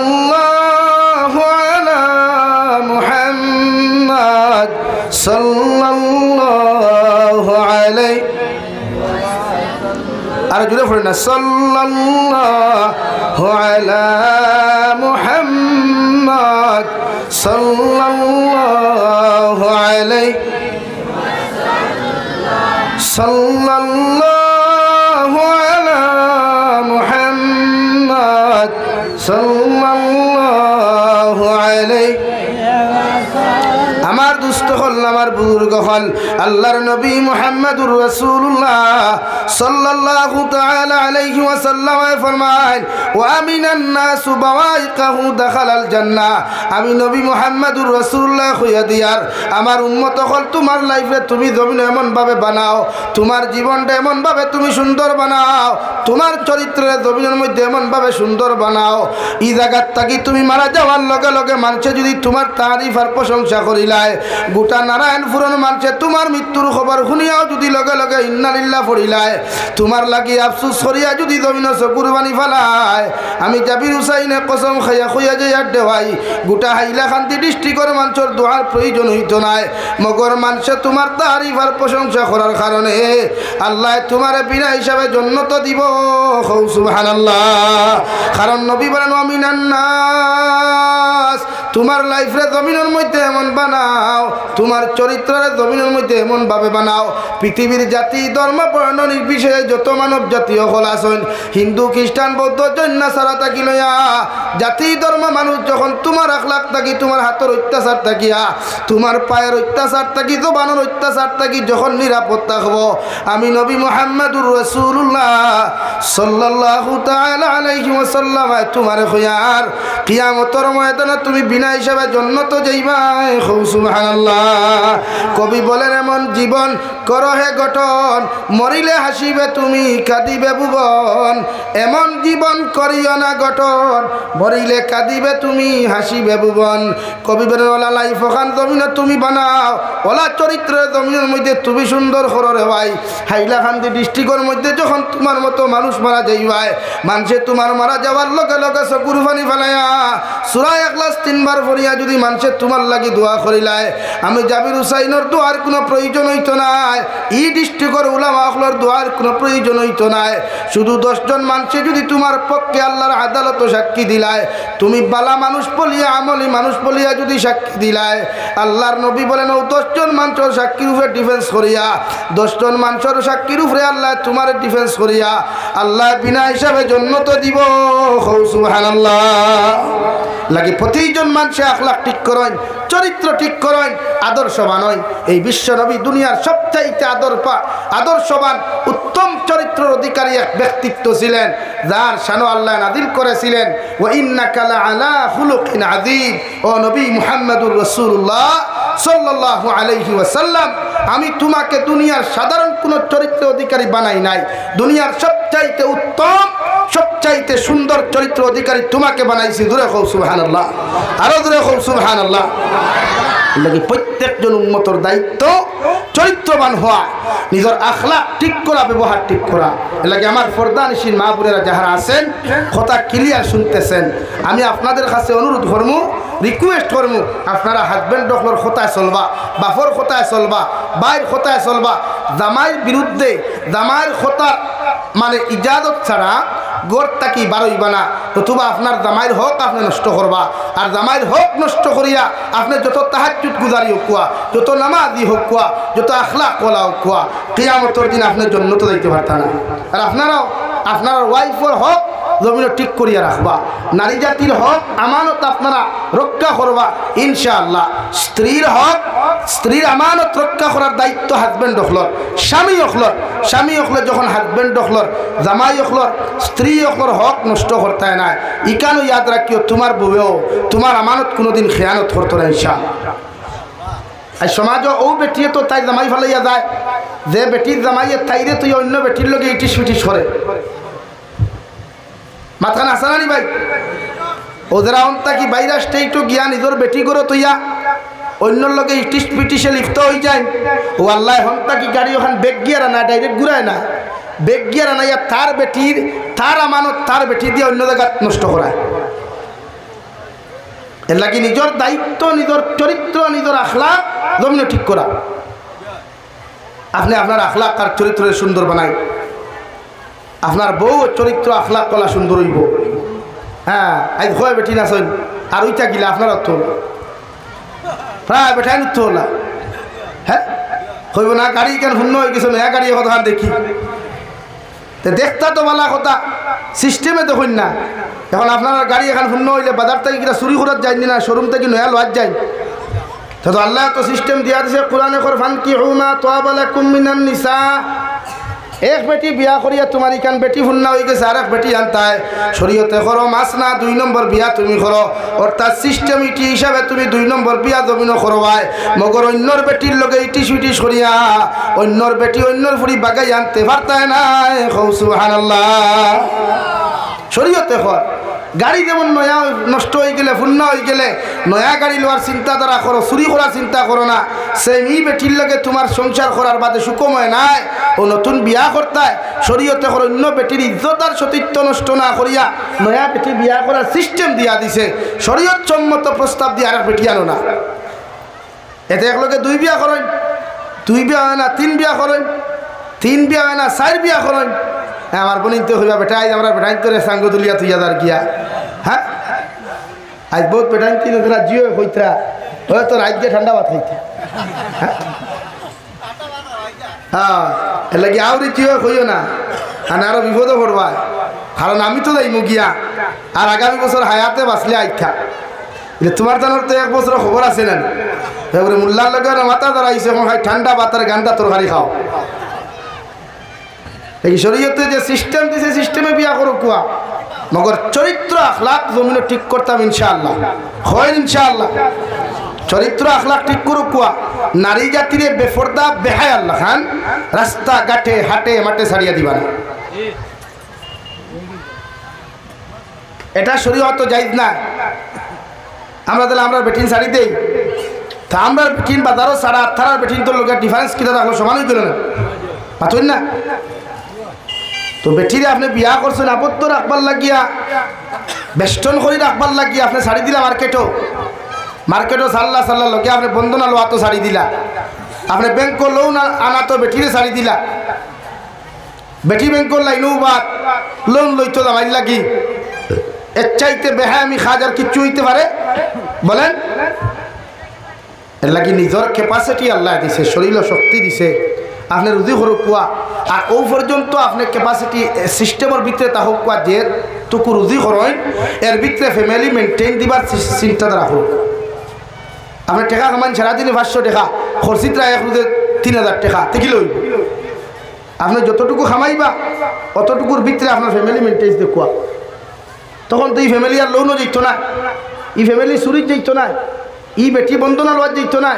সাল্লাল্লাহু আলা মুহাম্মদ সাল্লাল্লাহু আলাইহি আর জুড়ে পড়ে না সাল্লাল্লাহু আলা মুহাম্মদ সাল্লাল্লাহু আলাইহি সাল্লাল্লাহু আলা মুহাম্মদ সাল্লাল্লাহু আলাইহি আমার দুস্থ হল আমার বুজুর্গ হল আল্লাহর নবী মুহাম্মদুর রাসূলুল্লাহ সাল্লাল্লাহু তাআলা আলাইহি ওয়াসাল্লাম ফরমায় ওয়া মিনান নাস বাওয়াইকাহু দাখালাল জান্নাহ আমি নবী মুহাম্মদুর রাসূলুল্লাহ কইয়া দিয়ার আমার উম্মত হল তোমার লাইফে তুমি জমিন এমন ভাবে বানাও তোমার জীবনটা এমন ভাবে তুমি সুন্দর বানাও তোমার চরিত্রের জমিনের মধ্যে এমন ভাবে সুন্দর বানাও এই জায়গা থেকে তুমি মারা যাওয়ার লগে লগে মানুষ যদি তোমার তারিফ আর প্রশংসা করিলায় গোটা নারায়ণপুরের মানুষে তোমার মৃত্যুর খবর শুনিয়াও যদি লগে লগে ইন্না লিল্লাহ পড়িলায় তোমার লাগি আফসোস করিয়া যদি জমিনে কুরবানি ফেলায় আমি জাবির হুসাইনে কসম খাইয়া খুইয়া যাই আর দেওয়াই গোটা হাইলাকান্দি ডিস্ট্রিক্টের মানুষের দোয়ার প্রয়োজন হইতো নাই মগর মানুষে তোমার তারিফ আর প্রশংসা করার কারণে আল্লাহ তোমার বিনা হিসাবে জান্নাত দিব সুবহানাল্লাহ কারণ নবী বলেন ওয়া মিনান নাস তোমার লাইফে জমিনের মধ্যে এমন বানাও তোমার চরিত্রের জমিনের মধ্যে এমন ভাবে বানাও পৃথিবীর জাতি ধর্ম বর্ণ নির্বিশেষে যত মানব জাতীয় হল আছেন হিন্দু খ্রিস্টান বৌদ্ধ জৈন সারা থাকি লইয়া জাতি ধর্ম মানুষ যখন তোমার আখলাক থাকি তোমার হাতের অত্যাচার থাকিয়া তোমার পায়ের অত্যাচার থাকি জবানের অত্যাচার থাকি যখন নিরাপদ থাকব আমি নবী মুহাম্মদুর রাসূলুল্লাহ সাল্লাল্লাহু তাআলা আলাইহি ওয়াসাল্লাম তোমার খয়ার কিয়ামতের ময়দানে তুমি বিনা হিসাবে জান্নাত যাইবা সুবহানাল্লাহ কবি বলেন এমন জীবন করহে গঠন মরিলে হাসিবে তুমি কাঁদিবে ভুবন এমন জীবন করিও না গঠন মরিলে কাঁদিবে তুমি হাসিবে ভুবন কবি বলেন ওলা লাইফ খান জমিনে তুমি বানাও ওলা চরিত্রের জমিনের মধ্যে তুমি সুন্দর কররে ভাই হাইলাকান্দি ডিস্ট্রিক্টের মধ্যে যখন তোমার মতো মানুষ মারা যাইবাই মানুষে তোমার মারা যাওয়ার লগে লগে চকুর পানি ফেলাইয়া সূরা ইখলাস 3 বার পড়িয়া যদি মানুষে তোমার লাগি দোয়া করিলায় আমি জাবির হুসাইনের দোয়ার কোনো প্রয়োজন হইতো না ই ডিস্ট্রিক্টের উলামা হলর দোয়ার কোনো প্রয়োজন হইতো না শুধু 10 জন মানুষে যদি তোমার পক্ষে আল্লাহর আদালত সাক্ষী দিলায় তুমি বালা মানুষ বলিয়া আমলি মানুষ বলিয়া যদি সাক্ষী দিলায় আল্লাহর নবী বলেন ও 10 জন মানুষের সাক্ষীর উপরে ডিফেন্স করিয়া 10 জন মানুষের সাক্ষীর উপরে আল্লাহ তোমার ডিফেন্স করিয়া আল্লাহ বিনা হিসাবে জান্নাত দিব সুবহানাল্লাহ লাগি প্রতিজন মানুষে আখলাক ঠিক করেন চরিত্র ঠিক করেন আদর্শবান হয় এই বিশ্ব নবী দুনিয়ার সবচাইতে আদর্শবান উত্তম চরিত্রের অধিকারী এক ব্যক্তিত্ব ছিলেন যার শান আল্লাহ নাযিল করেছিলেন ওয়া ইন্নাকা লাআলা খুলুকিন আযীম ও নবী মুহাম্মদুর রাসূলুল্লাহ সাল্লাল্লাহু আলাইহি ওয়াসাল্লাম আমি তোমাকে দুনিয়ার সাধারণ কোন চরিত্র অধিকারী বানাই নাই দুনিয়ার সবচাইতে উত্তম সবচাইতে সুন্দর চরিত্র অধিকারী তোমাকে বানাইছি জোরে কও সুবহানাল্লাহ আরো জোরে কও সুবহানাল্লাহ লাগি প্রত্যেকজন উম্মতের দায়িত্ব চরিত্রবান হওয়া নিজের আখলাক ঠিক করা ব্যবহার ঠিক করা লাগি আমার ফরদানিশীন মা বোনেরা যারা আছেন কথা ক্লিয়ার শুনতেছেন আমি আপনাদের কাছে অনুরোধ করমু রিকোয়েস্ট করমু আপনারা হাজবেন্ড ডকলর কথায় চলবা বাফর কথায় চলবা বাইর কথায় চলবা জামাইয়ের বিরুদ্ধে জামাইয়ের কথা মানে ইজাজত ছাড়া গড় তাকি বারইবা না নতুবা আপনার জামাইয়ের হক আপনি নষ্ট করবা আর জামাইয়ের হক নষ্ট করিয়া আপনি যত তাহাজ্জুদ গুজারি হোক কুয়া যত নামাজি হোক কুয়া যত আখলাক ওয়ালা হোক কুয়া কিয়ামতের দিন আপনি জান্নাতে যাইতে পারতা না আর আপনারাও আপনার ওয়াইফের হক জমিন ঠিক করিয়া রাখবা নারী জাতির হক আমানত আপনারা রক্ষা করবা ইনশাআল্লাহ স্ত্রীর হক স্ত্রীর আমানত রক্ষা করার দায়িত্ব হাজবেন্ড হলর স্বামী হলর যখন হাজবেন্ড হলর জামাই হলর স্ত্রী হলর হক নষ্ট করতে না ইকানো ইয়াদ রাখিও তোমার বউও তোমার আমানত কোনোদিন খেয়ানত করতো না ইনশাআল্লাহ আর সমাজও ও বেটিয়ে তো তাই জামাই ফেলাইয়া যায় যে বেটির জামাইয়ে তাইরে তুই অন্য বেটির লগে ইটিস ফিটিস করে মাথান আসানি ভাই ওদেরা অন্তা কি বাইরে আসতে একটু গিয়া নিজের বেটি করে তুইয়া অন্যর লগে ইটিস পিটিসে লিপ্ত হয়ে যায় ও আল্লাহ হন্তা কি গাড়ি ওখান বেগ গিয়ারা না ডাইরেক্ট ঘুরায় না বেগ গিয়ারা না ইয়া তার বেটির তার আমানত তার বেটি দিয়ে অন্য জায়গা নষ্ট করায় এর লাগে নিজের দায়িত্ব নিজের চরিত্র নিজের আখলাক জমিনে ঠিক করা আপনি আপনার আখলাক আর চরিত্রের সুন্দর বানাই আপনার বউ চরিত্র আখলাক কলা সুন্দর হইব হ্যাঁ আজ হয় বেটি না শৈল আর ওইটা গিলা আপনার অর্থ প্রায় বেটাই নিত্য হলা হ্যাঁ হইব না গাড়ি কেন শূন্য হয়ে গেছে নয়া গাড়ি কথা দেখি দেখতা তো বলা কথা সিস্টেমে দেখুন না এখন আপনার গাড়ি এখন শূন্য হইলে বাজার থেকে কিনা চুরি করার যায়নি না শোরুম থেকে নয়া লোয়ার যায় তো আল্লাহ তো সিস্টেম দিয়া দিছে কোরআনে করফান কি হুমা তোয়াবা লাকুম মিনান নিসা এক বেটি বিয়া করিয়া তোমার ইখান বেটি ফুন্না হয়ে গেছে আর এক বেটি আনতায় শরীয়তে করো মাস না 2 নম্বর বিয়া তুমি করো অর্থাৎ সিস্টেম ইটি হিসাবে তুমি 2 নম্বর বিয়া জমিনও করবাই মগর অন্যর বেটির লগে ইটিস ইটিস করিয়া অন্যর বেটি অন্যর ফুড়ি বাগাই আনতে পারতায় না সুবহানাল্লাহ শরীয়তে কর গাড়ি যেমন নয়া নষ্ট হয়ে গেলে ফুন্না হয়ে গেলে নয়া গাড়ি লোয়ার চিন্তাধারা করো চুরি করার চিন্তা করো না সেই বেটির লগে তোমার সংসার করার বাদে সুকময় নাই ও নতুন বিয়া করতায় শরীয়তে করো অন্য বেটির ইজ্জত আর সতীত্ব নষ্ট না করিয়া নয়া বেটি বিয়া করার সিস্টেম দিয়া দিছে শরীয়ত সম্মত প্রস্তাব দিয়ে আর বেটি আনো না এতে একলগে 2 বিয়া করেন 2 বিয়া হয় না 3 বিয়া করেন 3 বিয়া হয় না 4 বিয়া করেন আমার বোনিতে হইবা বেটাই আমরা বেটাই করে সাঙ্গ তুলিয়া তুইয়া দার গিয়া হ্যাঁ আজ বহুত বেটাই তিন তোরা জিও হইতা হয়তো রাজ্যে ঠান্ডা ভাত হইতা হ্যাঁ এর লাগে আউরি জিও হইও না আর আরো বিপদও পড়বা কারণ আমি তো যাইমু গিয়া আর আগামী বছর হায়াতে বাঁচলে আইথা তোমার জানোর তো 1 বছর খবর আছে না এবারে মোল্লার লগে মাথা ধরাইছে ঠান্ডা ভাতের গান্ডা তরকারি খাও এই শরীয়তে যে সিস্টেম দিছে সিস্টেমে বিয়া করো কুয়া মগর চরিত্র আখলাক জমিনে ঠিক করতাম ইনশাআল্লাহ হয় ইনশাআল্লাহ চরিত্র আখলাক ঠিক করো কুয়া নারী জাতিরে বেফর্দা বেহায় আল্লাহ খান রাস্তা ঘাটে হাটে মাঠে ছাড়িয়া দিবা না। এটা শরীয়ত জায়েজ না। আমরা তাহলে আমরা বেটিন শাড়ি দেই, তা আমরা বেটিন বাজারও সারা আঠারার বেটিন তোর লোকের ডিফারেন্স কিনা রাখলো সমান হয়ে গেল না, পাচ্ছেন না? তো বেটিরে আপনি বিয়া করছেন আবদ্ধ রাখবার লাগিয়া, বেষ্টন করে রাখবার লাগিয়া আপনি শাড়ি দিলা মার্কেটও সাল্লা সাল্লা লোকে আপনি বন্ধনা লোয়া তো শাড়ি দিলা, আপনি ব্যাংক লোন আনা তো বেটিরে শাড়ি দিলা, বেটি ব্যাংকর লাইনও বাদ লোন লইতো দামাই লাগি, এর চাইতে বেহায় আমি খাজার কিচ্ছু হইতে পারে বলেন? এর লাগি নিজের ক্যাপাসিটি আল্লাহ দিছে, শরীর শক্তি দিছে, আপনি রুজি করুক কুয়া আর ও পর্যন্ত আপনি ক্যাপাসিটি সিস্টেমের ভিতরে তা হোক কুয়া যে টুকু রুজি করেন এর ভিতরে ফ্যামিলি মেনটেন দিবার চিন্তাটা রাখুন। আপনি টেকা কামান সারাদিনে 500 টাকা খরচিতরা এক রুজে 3000 টাকা দেখিল, আপনি যতটুকু খামাইবা অতটুকুর ভিতরে আপনার ফ্যামিলি মেনটেন দেখুয়া, তখন তো এই ফ্যামিলি আর লোনও যেত না, এই ফ্যামিলি চুরি যেত না, ই বেটি বন্ধনা লওয়া যেত না,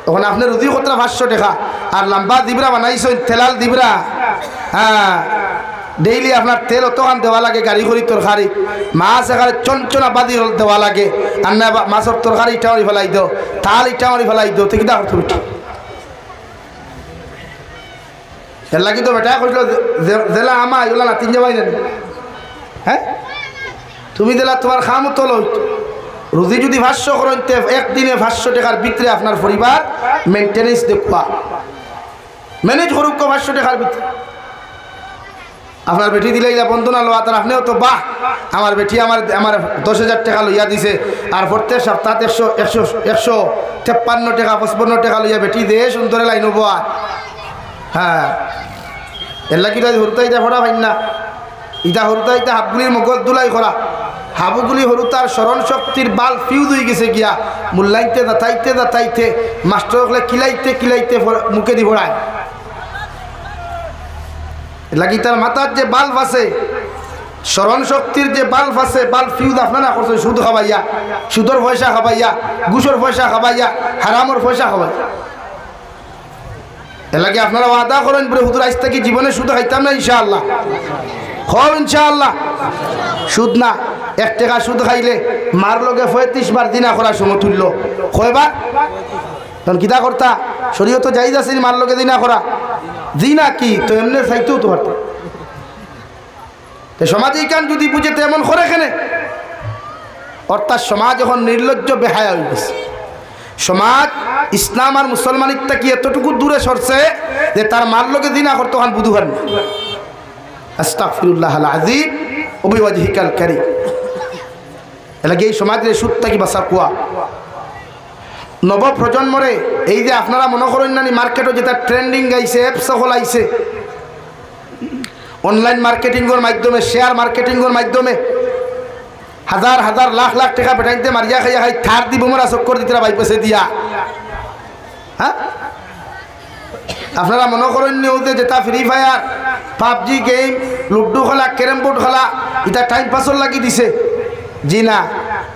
তখন আপনার রুজি কতটা 500 টাকা আর লম্বা দিবরা বানাইছেন তেলাল দিবরা, হ্যাঁ ডেইলি আপনার তেল অতখান দেওয়া লাগে, গাড়ি করি তরকারি মাছ এখানে চঞ্চনা বাদি দেওয়া লাগে, আর না মাছের তরকারি ইটা মারি ফেলাই দাও, তাল ইটা মারি ফেলাই দাও, তো কিনা করতে বেটি এর লাগি তো বেটা কইল জেলা আমা এগুলা না 3 যাবাই না, হ্যাঁ তুমি দিলা তোমার খাম তোলো রুজি যদি 500 করেন একদিনে 500 টাকার ভিতরে আপনার পরিবার মেনটেনেন্স দেখবা ম্যানেজ করুক 500 টাকার ভিতরে। আপনার বেটি দিলে বন্ধনা লোয়া তার আপনিও তো বাহ আমার বেটি আমার 10,000 টাকা লইয়া দিছে আর প্রত্যেক সপ্তাহ 153 টাকা 55 টাকা লইয়া বেটি দে সুন্দরে লাইন বোয়া, হ্যাঁ এর লাগি হরুতা ইটা ফোড়া ভাই না, ইটা হরুতা ইটা হাবগুলির মগজ দুলাই করা, হাবুগুলি হরুতার স্মরণ শক্তির বাল ফিউজ হয়ে গেছে গিয়া মূল্যাইতে দাতাইতে মাস্টার হলে কিলাইতে মুখে দি ভরায়, এর লাগি তার মাথার যে বাল্ব আছে স্মরণ শক্তির যে বাল্ব আছে বাল্ব ফিউজ আপনারা করছে সুদ খাবাইয়া, সুদর পয়সা খাবাইয়া, ঘুষর পয়সা খাবাইয়া, হারামর পয়সা খাবাইয়া। এর লাগে আপনারা ওয়াদা করেন বলে হুজুর আজ থেকে জীবনে সুদ খাইতাম না ইনশাআল্লাহ, খাও ইনশাআল্লাহ। সুদ না 1 টাকা সুদ খাইলে মার লগে 35 বার দিনা করার সমতুল্য, কয়বার তখন কিতা করতা? শরীয়ত জায়েজ আছে মার লগে দিনা করা, দিনা কি তো এমনি চাইতেও তো পারত, সমাজে কান যদি বুঝে তো এমন করে কেনে, অর্থাৎ সমাজ এখন নির্লজ্জ বেহায়া হয়ে গেছে। সমাজ ইসলাম আর মুসলমানিক থেকে এতটুকু দূরে সরছে যে তার মার লগে দিনা করতে ওখান বুধু হার আস্তাগফিরুল্লাহ আল আযীম ওয়া বিওয়াজহিকাল কারীম। এলাকি এই সমাজের সুদ থাকি বাঁচা কুয়া নব প্রজন্মরে এই যে আপনারা মনে করেন না মার্কেটে যেটা ট্রেন্ডিং গাইছে অ্যাপস সকল আইছে অনলাইন মার্কেটিংয়ের মাধ্যমে শেয়ার মার্কেটিংয়ের মাধ্যমে হাজার হাজার লাখ লাখ টাকা পেটাইতে মারিয়া খাইয়া খাই থার দিব মোরা চক্কর দিতে ভাই পেছে দিয়া, হ্যাঁ আপনারা মনে করেন নিউজে যেটা free fire PUBG game ludo খেলা ক্যারেম বোর্ড খেলা এটা টাইম পাসর লাগি দিছে, জি না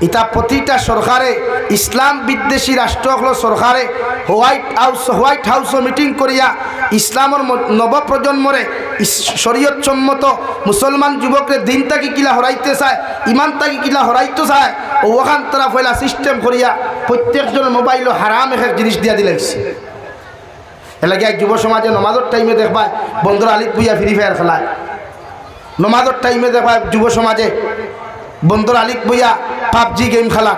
এটা প্রতিটা সরকারে ইসলাম বিদ্বেষী রাষ্ট্র হল সরকারে হোয়াইট হাউস মিটিং করিয়া ইসলামের নবপ্রজন্মরে শরীয়ত সম্মত মুসলমান যুবকরে দিন তাকে কিলা হরাইতে চায় ইমান তাকে কিলা হরাইতে চায় ও ওখান তারা পয়লা সিস্টেম করিয়া প্রত্যেকজন মোবাইল হারাম এক জিনিস দিয়া দিলাইছে। এলাকি এক যুব সমাজে নমাজের টাইমে দেখবা বন্ধুরা আলিত বুইয়া ফ্রি ফায়ার খেলায়, নমাজের টাইমে দেখবা যুব সমাজে বন্ধুরা আলিত বইয়া পাবজি গেম খেলা,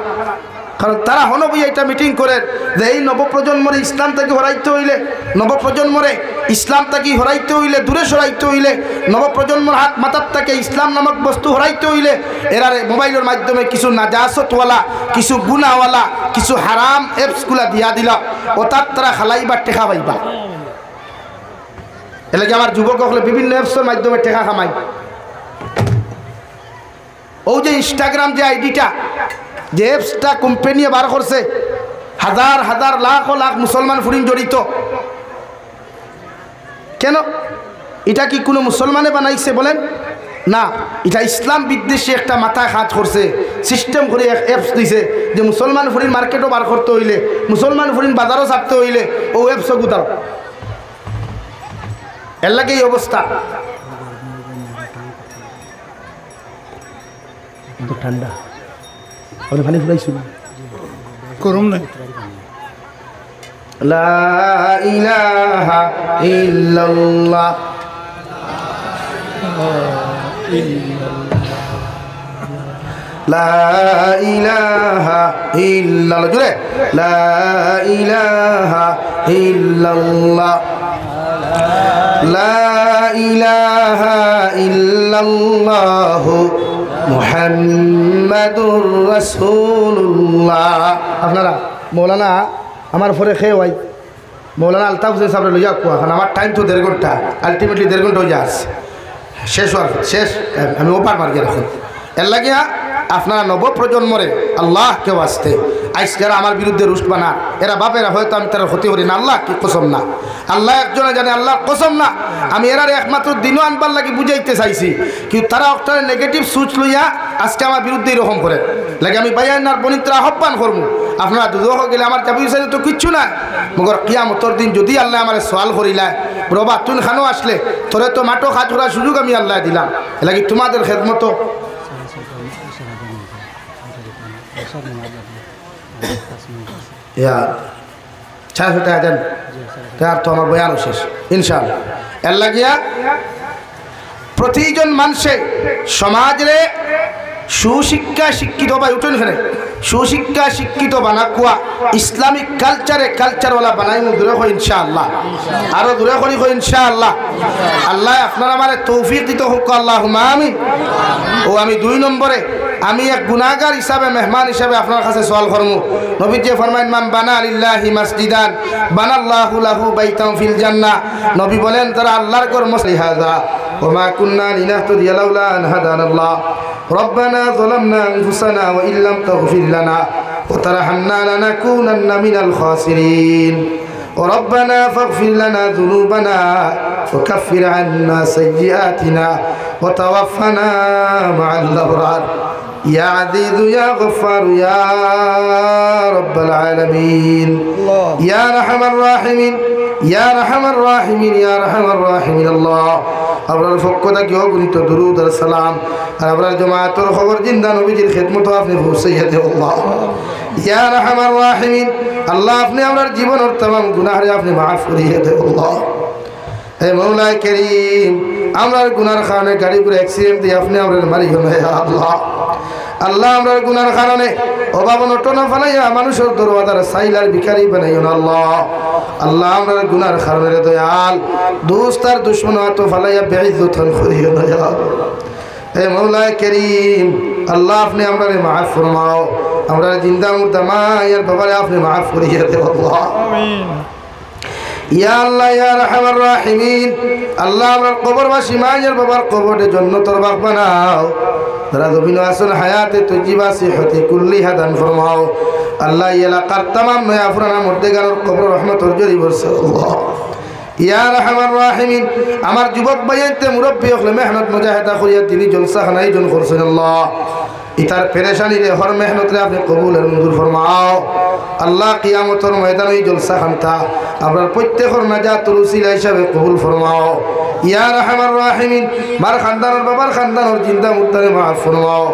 কারণ তারা হন বইয়া এটা মিটিং করে যে এই নবপ্রজন্মরে ইসলাম থেকে হরাইতে হইলে নবপ্রজন্মরে ইসলাম থেকে হরাইতে হইলে দূরে সরাইতে হইলে নবপ্রজন্মর হাত মাথার থেকে ইসলাম নামক বস্তু হরাইতে হইলে এরারে মোবাইলের মাধ্যমে কিছু নাজাসতওয়ালা কিছু গুনাহওয়ালা কিছু হারাম অ্যাপসগুলা দিয়া দিলা ও তারা খালাইবা টেকা পাইবা। এলাকি আমার যুবক হলে বিভিন্ন অ্যাপসের মাধ্যমে টেকা কামাই, ও যে ইনস্টাগ্রাম যে আইডিটা যে অ্যাপসটা কোম্পানি বার করছে হাজার হাজার লাখ ও লাখ মুসলমান ফুরিন জড়িত, কেন এটা কি কোনো মুসলমানে বানাইছে বলেন? না, এটা ইসলাম বিদ্বেষী একটা মাথায় কাজ করছে, সিস্টেম করে অ্যাপস দিছে যে মুসলমান ফুরিন মার্কেটও বার করতে হইলে, মুসলমান ফুরিন বাজারও ছাড়তে হইলে ও অ্যাপসও গুতার। এর লাগে এই অবস্থা। ঠান্ডা আপনি পানি ফুলাইছিল গরম নাই। লা ইলাহা ইল্লাল্লাহ লা ইলাহা ইল্লাল্লাহ, জুড়ে লা ইলাহা ইল্লাল্লাহ লা ইলাহা ইল্লাল্লাহ মুহাম্মাদুর রাসূলুল্লাহ। আপনারা মৌলানা আমার পরে খেয়ে ওয়াই মৌলানা আলতাফ হোসেন সাহেব লইয়া কুয়া, কারণ আমার টাইম তো 1.5 ঘন্টা, আলটিমেটলি 1.5 ঘন্টা হয়ে যাচ্ছে, শেষ হওয়ার শেষ আমি ওপার মার্গে রাখুন। এর লাগিয়া আপনারা নবপ্রজন্মরে আল্লাহ কেউ আসতে আজকেরা আমার বিরুদ্ধে রুষ্ট বানা, এরা বাপেরা হয়তো আমি তারা ক্ষতি করি না, আল্লাহ কি কসম না, আল্লাহ একজনে জানে, আল্লাহ কসম না। আমি এরার একমাত্র দিনও আনবার লাগে বুঝাইতে চাইছি, কিন্তু তারা একটা নেগেটিভ সুচ লইয়া আজকে আমার বিরুদ্ধে এরকম করে লাগে। আমি বাইয়ানার বনিতরা আহ্বান করবো, আপনারা দুধ গেলে আমার চাবি চাইলে তো কিচ্ছু না, মগর কিয়ামতর দিন যদি আল্লাহ আমার সওয়াল করিলা বাবা তুন খানো আসলে তোরে তো মাটো খাজ করার সুযোগ আমি আল্লাহ দিলাম, লাগে তোমাদের খেদমত তো আমার বয়ানও শেষ ইনশাআল্লাহ। এর লাগিয়া প্রতিজন মানুষে সমাজে সুশিক্ষা শিক্ষিত বা উঠুন এখানে সুশিক্ষা শিক্ষিত বানা কুয়া ইসলামিক কালচারওয়ালা বানাই দূরে হয় ইনশাআল্লাহ, আরো দূরে করি হয় ইনশাআল্লাহ। আল্লাহ আপনারা আমার তৌফিক দিতে হোক, আল্লাহুম্মা আমিন। ও আমি 2 নম্বরে আমি এক গুনাহগার হিসাবে মেহমান হিসাবে আপনার কাছে সওয়াল করব। নবীজি ফরমায়েন মান বানা লিল্লাহি মাসজিদান বানাল্লাহু লাহু বাইতান ফিল জান্নাহ। নবী বলেন যারা আল্লাহর ঘর মসজিদ হাযা ওয়া মা কুননা লিনাহতাদিয়া লাউলা আন হাদানাল্লাহ রব্বানা যালামনা আনফুসানা ওয়া ইল্লাম তাগফির লানা ওয়া তারহামনা লানাকুনান্না মিনাল খাসিরিন وربنا فاغفر لنا ذنوبنا وكفر عنا سيئاتنا وتوفنا مع الأبرار يا عزيز يا غفار يا رب العالمين يا أرحم الراحمين يا أرحم الراحمين يا أرحم الراحمين الله أبرار فقدا كيو غنيت درود السلام أبرار جماعة الخبر جندا نبيجر خدمته أفني فوسيته الله يا أرحم الراحمين الله أفني أبرار জীবন और तमाम गुनाह रे أفني माफ करिए दे الله اے مولا کریم আমরার গুনার কারণে গাড়ি করে অ্যাক্সিডেন্ট দিয়ে আপনি আমরার মারিও না ইয়া আল্লাহ। আল্লাহ আমরার গুনার কারণে অভাব অনটন ফলাইয়া মানুষের দরওয়াজার সাইলার ভিখারি বানাইও না আল্লাহ। আল্লাহ আমরার গুনার কারণে দয়াল দোস্ত আর দুশমন তো ফলাইয়া বেইজ্জতন করিও না ইয়া اے مولا کریم আল্লাহ আপনি আমরারে মাফ ফরমাও, আমরা জিন্দা মুর্দা মায়ের বাবারে আপনি মাফ করিয়ে দেও আল্লাহ আমিন। ইয়া আল্লাহ ইয়া রাহমার রাহিমিন আল্লাহ আমার কবরবাসী মায়ের বাবার কবরের জন্য তোর বাপ বানাও, যারা জমিন আসল হায়াতে তজিবা সিহতি কুল্লিহা দান ফরমাও আল্লাহ। এই এলাকার तमाम নয়া পুরানা মুর্দেগানের কবর রহমতের জরি বর্ষে আল্লাহ। ইয়া রাহমার রাহিমিন আমার যুবক ভাইতে মুরব্বি হলে মেহনত মুজাহিদা করিয়া তিনি জলসা খানাই জন করছেন আল্লাহ। ইতার পেরেশানি রে হর মেহনত রে আপনি কবুল আর মঞ্জুর ফরমাও আল্লাহ। কিয়ামতের ময়দানে এই জলসা খানতা আপনার প্রত্যেকের নাজাতুল উসিলা হিসাবে কবুল ফরমাও ইয়া রাহমার রাহিমিন। মার খানদানের বাবার খানদানের জিন্দা মুর্দারে মাফ ফরমাও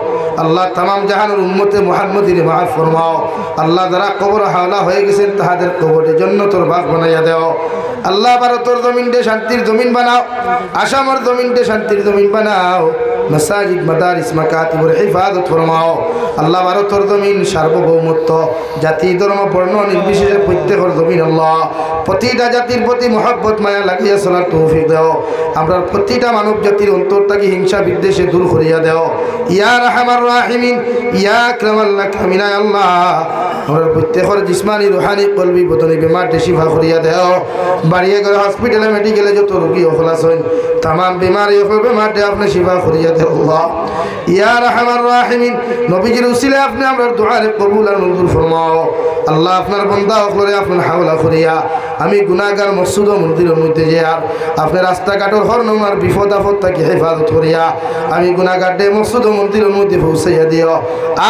আল্লাহ। तमाम জাহানের উম্মতে মুহাম্মদীর মাফ ফরমাও আল্লাহ। যারা কবর হাওলা হয়ে গেছেন তাদের কবরের জান্নাতের বাগ বানাইয়া দাও আল্লাহ। ভারতের জমিন দে শান্তির জমিন বানাও, আসামের জমিন দে শান্তির জমিন বানাও, মাসাজিদ মাদারিস মাকাতিবুর হিফাজত ফরমাও আল্লাহ। ভারতের জমিন সার্বভৌমত্ব জাতি ধর্ম বর্ণ নির্বিশেষে প্রত্যেকের জমিন আল্লাহ। প্রতিটা জাতির প্রতি মহব্বত মায়া লাগিয়া চলার তৌফিক দাও। আমরা প্রতিটা মানব জাতির অন্তর থেকে হিংসা বিদ্বেষে দূর করিয়া দাও ইয়া রাহমার রাহিমিন ইয়া আকরামাল আক্রামিন আল্লাহ। আমরা প্রত্যেকের জিসমানি রুহানি কলবি বদনি বেমার শিফা করিয়া দাও। বাড়িয়ে করে হসপিটালে মেডিকেলে যত রোগী হলাস হন तमाम बीमारी बेमार আপনি শিফা করিয়া আল্লাহ ইয়া রাহমান রাহিমিন নবীজির উসিলায় আপনি আমরার দুআরে কবুল আর মঞ্জুর ফরমাও আল্লাহ আপনার বান্দা হকলরে আপনার হাওলা করিয়া আমি গুনাহগার মসজিদ ও মন্দিরের মধ্যে যাই আপনার রাস্তাঘাটের হর নমার বিপদ আপদ থেকে হেফাজত করিয়া আমি গুনাহগারদের মসজিদ ও মন্দিরের মধ্যে পৌঁছাইয়া দিও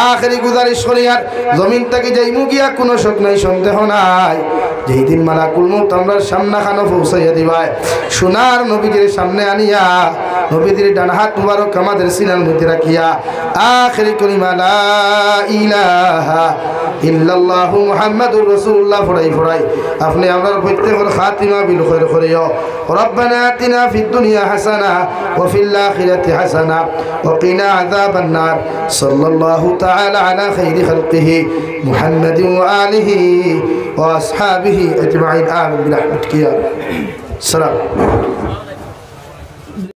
আখেরি গুজারিশ করিয়ার জমিন থেকে যাইমু গিয়া কোনো শক নাই সন্দেহ নাই যেই দিন মালাকুল মউত আমরার সামনা খানো পৌঁছাইয়া দিবাই সোনার নবীজির সামনে আনিয়া নবীজির ডান হাত মুবারক আমাদের সিনার মধ্যে রাখিয়া আখেরি কলিমা লা ইলাহা ইল্লাল্লাহু মুহাম্মাদুর রাসূলুল্লাহ ফরাই আপনি আমরার প্রত্যেকের খাতিমা বিল খায়র করিও রব্বানা আতিনা ফিদ দুনিয়া হাসানা ওয়া ফিল আখিরাতি হাসানা ওয়া কিনা আযাবান নার সাল্লাল্লাহু তাআলা আলা খাইরি খালকিহি মুহাম্মাদিন ওয়া আলিহি ওয়া আসহাবিহি আজমাইন আমিন বিরহমাতিকা ইয়া সালাম